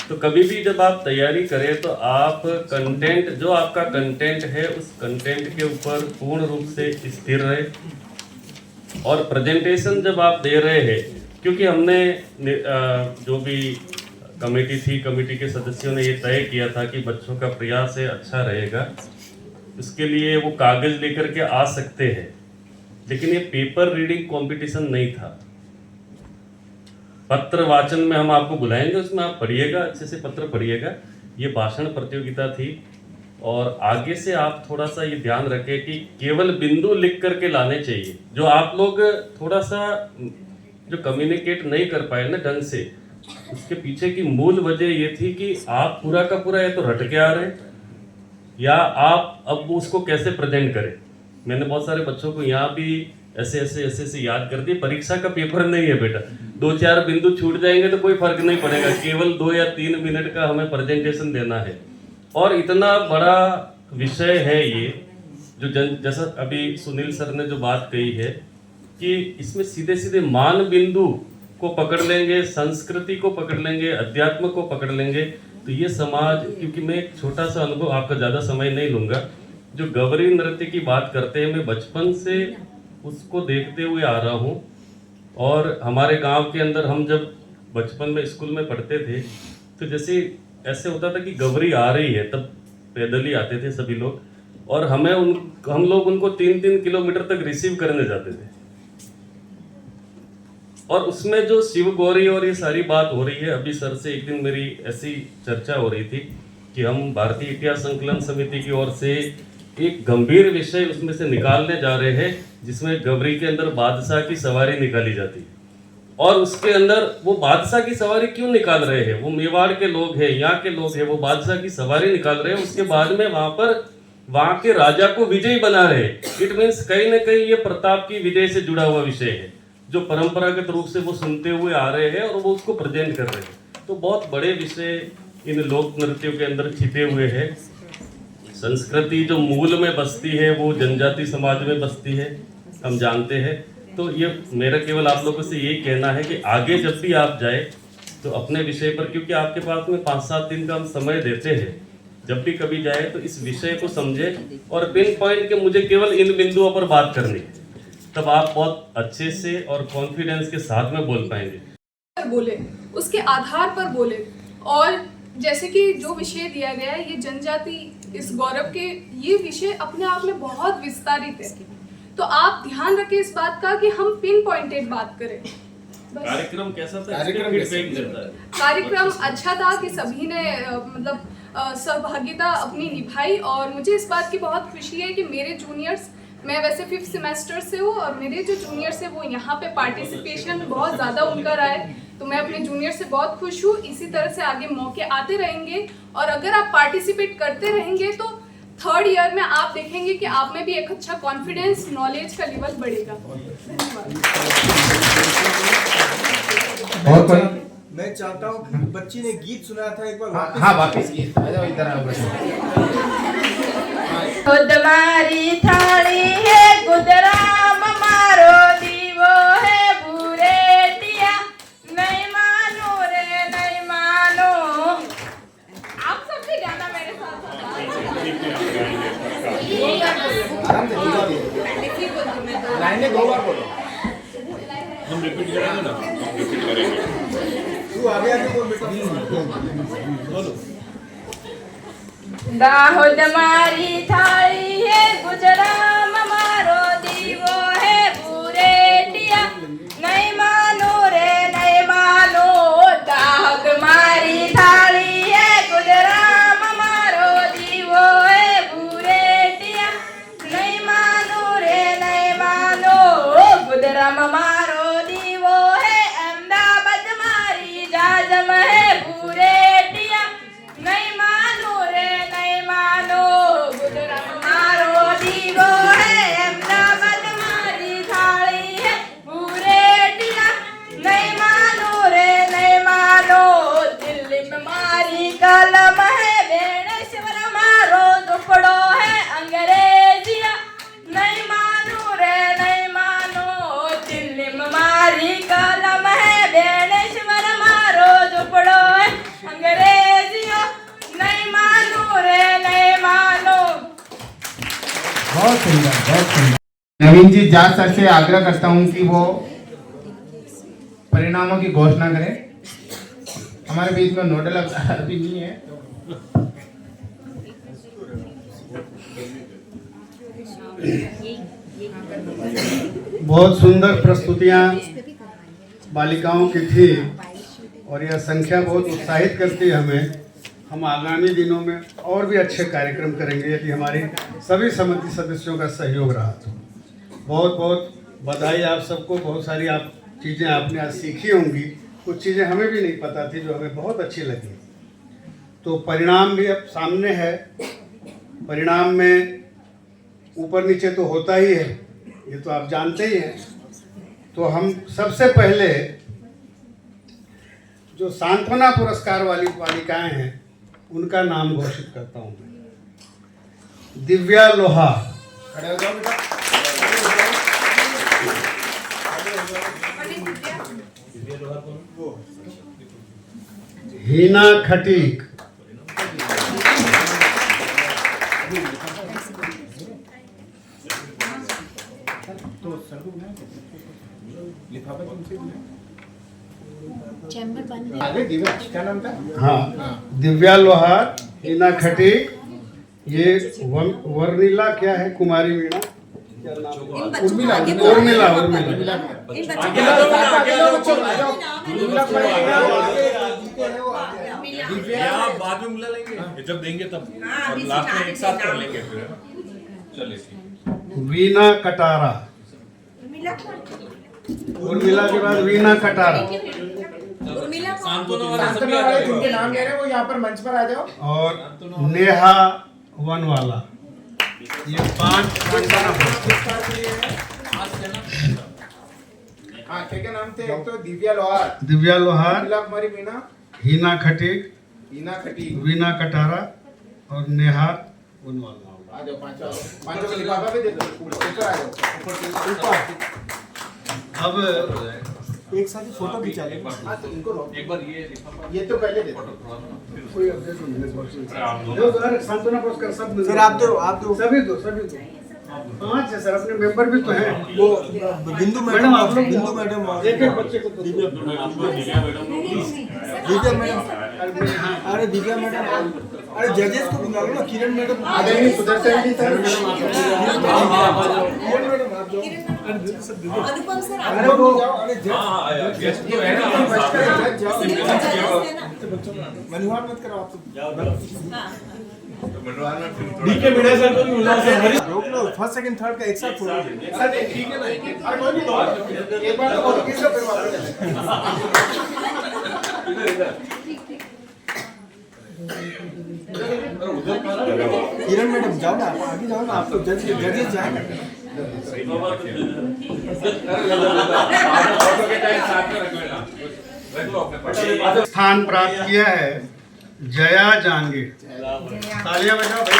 Speaker 18: तो कभी भी जब आप तैयारी करें तो आप कंटेंट, जो आपका कंटेंट है, उस कंटेंट के ऊपर पूर्ण रूप से स्थिर रहे। और प्रेजेंटेशन जब आप दे रहे हैं, क्योंकि हमने जो भी कमेटी थी, कमेटी के सदस्यों ने ये तय किया था कि बच्चों का प्रयास है अच्छा रहेगा, इसके लिए वो कागज लेकर के आ सकते हैं, लेकिन ये पेपर रीडिंग कंपटीशन नहीं था। पत्र वाचन में हम आपको बुलाएंगे, उसमें आप पढ़िएगा, अच्छे से पत्र पढ़िएगा। ये भाषण प्रतियोगिता थी। और आगे से आप थोड़ा सा ये ध्यान रखें कि केवल बिंदु लिख करके लाने चाहिए। जो आप लोग थोड़ा सा जो कम्युनिकेट नहीं कर पाए ना ढंग से, उसके पीछे की मूल वजह ये थी कि आप पूरा का पूरा या तो रट के आ रहे हैं या आप अब उसको कैसे प्रेजेंट करें। मैंने बहुत सारे बच्चों को यहाँ भी ऐसे याद कर दी। परीक्षा का पेपर नहीं है बेटा, 2-4 बिंदु छूट जाएंगे तो कोई फर्क नहीं पड़ेगा, केवल 2 या 3 मिनट का हमें प्रेजेंटेशन देना है। और इतना बड़ा विषय है ये, जो जैसा अभी सुनील सर ने जो बात कही है कि इसमें सीधे सीधे मान बिंदु को पकड़ लेंगे, संस्कृति को पकड़ लेंगे, अध्यात्म को पकड़ लेंगे, तो ये समाज, क्योंकि मैं एक छोटा सा अनुभव, आपका ज़्यादा समय नहीं लूँगा, जो गवरी नृत्य की बात करते हैं, मैं बचपन से उसको देखते हुए आ रहा हूँ। और हमारे गांव के अंदर हम जब बचपन में स्कूल में पढ़ते थे तो जैसे ऐसे होता था कि गवरी आ रही है, तब पैदल ही आते थे सभी लोग, और हम लोग उनको 3-3 किलोमीटर तक रिसीव करने जाते थे। और उसमें जो शिव गौरी और ये सारी बात हो रही है, अभी सर से एक दिन मेरी ऐसी चर्चा हो रही थी कि हम भारतीय इतिहास संकलन समिति की ओर से एक गंभीर विषय उसमें से निकालने जा रहे हैं, जिसमें गवरी के अंदर बादशाह की सवारी निकाली जाती है। और उसके अंदर वो बादशाह की सवारी क्यों निकाल रहे हैं, वो मेवाड़ के लोग हैं, यहाँ के लोग हैं, वो बादशाह की सवारी निकाल रहे हैं। उसके बाद में वहाँ पर वहां के राजा को विजयी बना रहे। इट मीन्स कहीं ना कहीं ये प्रताप की विजय से जुड़ा हुआ विषय है, जो परंपरागत रूप से वो सुनते हुए आ रहे हैं और वो उसको प्रेजेंट कर रहे हैं। तो बहुत बड़े विषय इन लोक नृत्यों के अंदर छिपे हुए हैं। संस्कृति जो मूल में बसती है वो जनजाति समाज में बसती है, हम जानते हैं। तो ये मेरा केवल आप लोगों से यही कहना है कि आगे जब भी आप जाए तो अपने विषय पर, क्योंकि आपके पास में 5-7 दिन का हम समय देते हैं, जब भी कभी जाए तो इस विषय को समझे और पिन पॉइंट के मुझे केवल इन बिंदुओं पर बात करनी है, तब आप बहुत अच्छे से और कॉन्फिडेंस के साथ में बोल पाएंगे।
Speaker 15: बोले उसके आधार पर बोले। और जैसे कि जो विषय दिया गया है, ये जनजाति इस गौरव के, ये विषय अपने आप में बहुत विस्तारित है। तो आप ध्यान रखें इस बात का कि हम पिन पॉइंटेड बात करें।
Speaker 18: कार्यक्रम कैसा था?
Speaker 15: कार्यक्रम अच्छा था कि सभी ने मतलब सहभागिता अपनी निभाई। और मुझे इस बात की बहुत खुशी है कि मेरे जूनियर्स, मैं वैसे 5th सेमेस्टर से हूँ और मेरे जो जूनियर्स हैं वो यहाँ पे पार्टिसिपेशन बहुत ज़्यादा उनका रहा है। तो मैं अपने जूनियर से बहुत खुश हूँ। इसी तरह से आगे मौके आते रहेंगे और अगर आप पार्टिसिपेट करते रहेंगे तो 3rd ईयर में आप देखेंगे कि आप में भी एक अच्छा कॉन्फिडेंस, नॉलेज का लेवल बढ़ेगा।
Speaker 1: और कोई?
Speaker 19: मैं चाहता हूँ, बच्ची ने गीत सुनाया था एक बार
Speaker 1: हाँ वापस गीत आ जाओ इधर आओ।
Speaker 14: खुद मारी थाली है गुदराम मारो दीवो है बुरेटिया, नहीं मानो रे नहीं मानो। आप सब भी गाना मेरे साथ
Speaker 19: लाइनें 2 बार बोलो। हम रिपीट करेंगे ना, रिपीट करेंगे। तू आगे आगे बोल बेटा, बोलो।
Speaker 14: दाहोद मारी थाली है गुजराम मारो दीवो है बुरेटिया, नहीं मानो रे नहीं मानो। दाहोद मारी थाली है गुजराम मारो दीवो है बुरेटिया, नहीं मानो रे नहीं मानो। गुजराम मारो दीवो है अहमदाबाद मारी जाजम है बुरेटिया, नहीं मानो रे नहीं मानो। गुजराम मारो दीवो है अहमदाबाद मारी थाली है बुरेटिया, नहीं मानो रे नहीं मानो। दिल्ली में मारी कलम है बेणेश्वर मारो दुपड़ो है अंग्रेजिया, नहीं मानो रे नहीं मानो। दिल्ली में मारी कलम है बेणेश्वर मारो दुपड़ो है अंग्रेजिया, नहीं मानो रे नहीं मानो।
Speaker 1: बहुत सुंदर, बहुत सुंदर। नवीन जी जाट सर से आग्रह करता हूँ कि वो परिणामों की घोषणा करें। हमारे बीच में नोडल अभी नहीं है।
Speaker 2: बहुत सुंदर प्रस्तुतियां बालिकाओं की थी और यह संख्या बहुत उत्साहित करती है हमें। हम आगामी दिनों में और भी अच्छे कार्यक्रम करेंगे यदि हमारी सभी समिति सदस्यों का सहयोग रहा तो। बहुत बहुत बधाई आप सबको। बहुत सारी आप चीज़ें आपने आज सीखी होंगी, कुछ चीज़ें हमें भी नहीं पता थी जो हमें बहुत अच्छी लगी। तो परिणाम भी अब सामने है। परिणाम में ऊपर नीचे तो होता ही है, ये तो आप जानते ही हैं। तो हम सबसे पहले जो सांत्वना पुरस्कार वाली बालिकाएं हैं उनका नाम घोषित करता हूं मैं। दिव्या लोहा,
Speaker 1: खड़े हो जाओ बेटा।
Speaker 2: हीना खटीक,
Speaker 1: तो सर को लिफाफा तुमसे
Speaker 7: चैम्बर बंद
Speaker 1: आगे दिव्या क्या नाम था?
Speaker 2: हाँ दिव्या लोहार, हीना खटीक, ये वर्णिला क्या है, कुमारी मीणा, क्या नाम? उर्मिला, उर्मिला, उर्मिला।
Speaker 17: बाद में मिला लेंगे, जब देंगे तब लास्ट में एक साथ कर लेंगे फिर। चलिए।
Speaker 2: वीना कटारा, उर्मिला के बाद वीना कटारा।
Speaker 1: सांत्वना वाले जिनके नाम ले रहे हैं वो यहाँ पर मंच पर आ जाओ।
Speaker 2: और नेहा वनवाला। ये 5
Speaker 1: हाँ क्या क्या नाम थे? एक तो दिव्या लोहार,
Speaker 2: दिव्या लोहार,
Speaker 1: मीला कुमारी मीना,
Speaker 2: हीना खटीक,
Speaker 1: हीना खटी,
Speaker 2: वीना कटारा और नेहा उनवाल।
Speaker 1: आ जाओ पांचों को लिफाफा भी दे दो, ऊपर आ जाओ ऊपर।
Speaker 2: अब
Speaker 1: एक साथ ही फोटो खिंचा ले। हाँ तो इनको रोक एक बार, ये तो पहले दे दो।
Speaker 2: सांत्वना पुरस्कार सब
Speaker 1: फिर आप दो
Speaker 2: सभी दो 5 है सर, अपने मेंबर भी तो हैं।
Speaker 1: वो बिंदु
Speaker 2: मैडम आप लोग
Speaker 1: बिंदु मैडम
Speaker 2: एक एक बच्चे को तो
Speaker 1: दिव्या मैडम, अरे दिव्या मैडम, अरे जजेस को बुला लो ना, किरण मैडम आदरणीय सुदर्शन जी सर, किरण मैडम आप जाओ, अनुपम सर अरे वो अरे गेस्ट तो है ना, मनोहर मत करो आप तो डीके मीडिया सर को भी बुलाओ सर, रोक लो फर्स्ट सेकंड थर्ड का एक साथ फोटो सर, ठीक है ना, अरे कोई नहीं दो एक बार तो फोटो खींच लो फिर वापस किरण मैडम जाओ ना, आगे जाओ ना, आप तो जजेस जाएंगे।
Speaker 2: स्थान प्राप्त किया है जया जांगे, तालियां बजाओ भाई।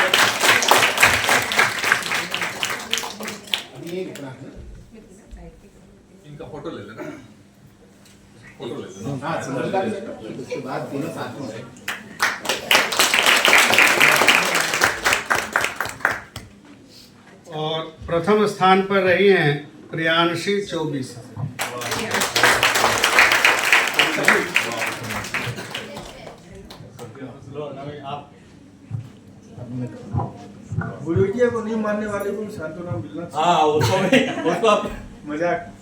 Speaker 17: इनका फोटो ले लेना, फोटो ले लेना।
Speaker 1: हाँ समझदारी से उसके बाद तीनों साथ में रहे।
Speaker 2: और प्रथम स्थान पर रही हैं प्रियांशी 24।
Speaker 1: बुलुटिया को नहीं मानने वाले को सांत्वना मिलना चाहिए।
Speaker 19: हाँ उसको आप
Speaker 1: मजाक।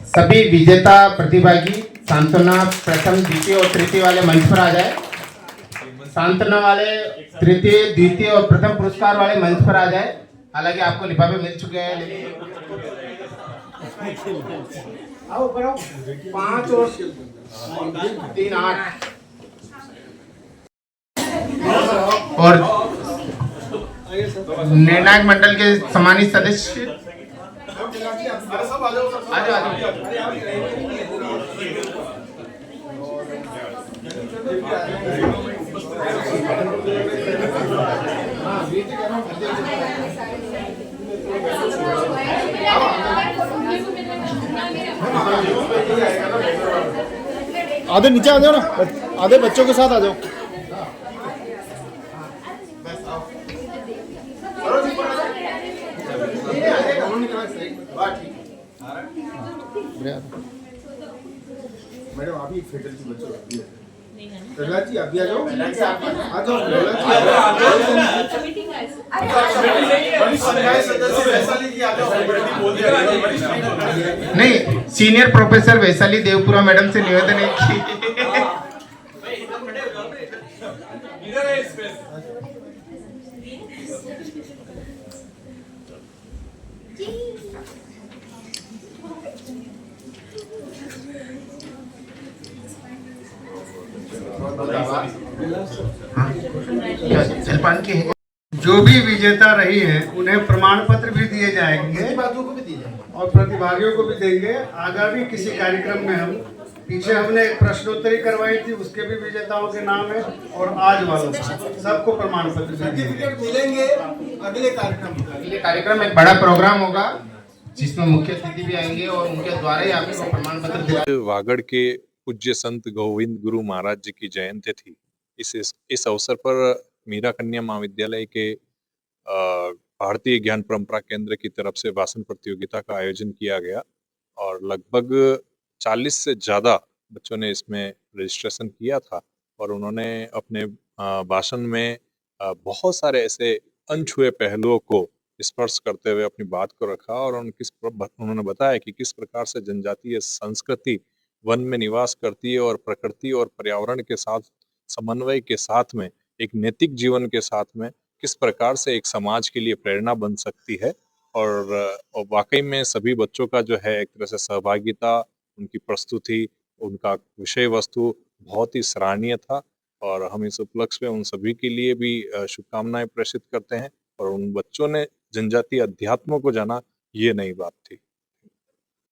Speaker 1: सभी विजेता प्रतिभागी सांत्वना प्रथम द्वितीय और तृतीय वाले मंच पर आ जाए। सांत्वना वाले तृतीय द्वितीय और प्रथम पुरस्कार वाले मंच पर आ जाए। हालांकि आपको लिफाफे मिल चुके हैं, लेकिन आओ ऊपर आओ। 5 और 3 8 और निर्णायक मंडल के सम्मानित सदस्य आ जाओ।
Speaker 19: आधे नीचे आ जाओ ना, आधे बच्चों के साथ आ जाओ।
Speaker 1: मैडम अभी फैकल्टी बच्चों प्रहलाद जी अभी आ जाओ, आ जाओ नहीं, senior professor Vaishali Devpura madam से निवेदन है कि जलपान की है।
Speaker 2: जो भी विजेता रही हैं उन्हें प्रमाण पत्र भी दिए जाएंगे और प्रतिभागियों को भी देंगे। आगामी किसी कार्यक्रम में हम पीछे हमने एक प्रश्नोत्तरी करवाई थी, उसके भी विजेताओं के नाम है और आज वालों सबको प्रमाण पत्र
Speaker 1: सर्टिफिकेट मिलेंगे। अगले कार्यक्रम एक बड़ा प्रोग्राम होगा जिसमें मुख्य अतिथि भी आएंगे और उनके द्वारा ही आपको प्रमाण पत्र दिया।
Speaker 17: वागड़ के पूज्य संत गोविंद गुरु महाराज जी की जयंती थी। इस अवसर पर मीरा कन्या महाविद्यालय के भारतीय ज्ञान परंपरा केंद्र की तरफ से भाषण प्रतियोगिता का आयोजन किया गया और लगभग 40 से ज़्यादा बच्चों ने इसमें रजिस्ट्रेशन किया था और उन्होंने अपने भाषण में बहुत सारे ऐसे अनछुए पहलुओं को स्पर्श करते हुए अपनी बात को रखा और उन्होंने बताया कि किस प्रकार से जनजातीय संस्कृति वन में निवास करती है और प्रकृति और पर्यावरण के साथ समन्वय के साथ में एक नैतिक जीवन के साथ में किस प्रकार से एक समाज के लिए प्रेरणा बन सकती है। और वाकई में सभी बच्चों का जो है एक तरह से सहभागिता, उनकी प्रस्तुति, उनका विषय वस्तु बहुत ही सराहनीय था और हम इस उपलक्ष्य में उन सभी के लिए भी शुभकामनाएं प्रेषित करते हैं। और उन बच्चों ने जनजातीय अध्यात्म को जाना, ये नई बात थी।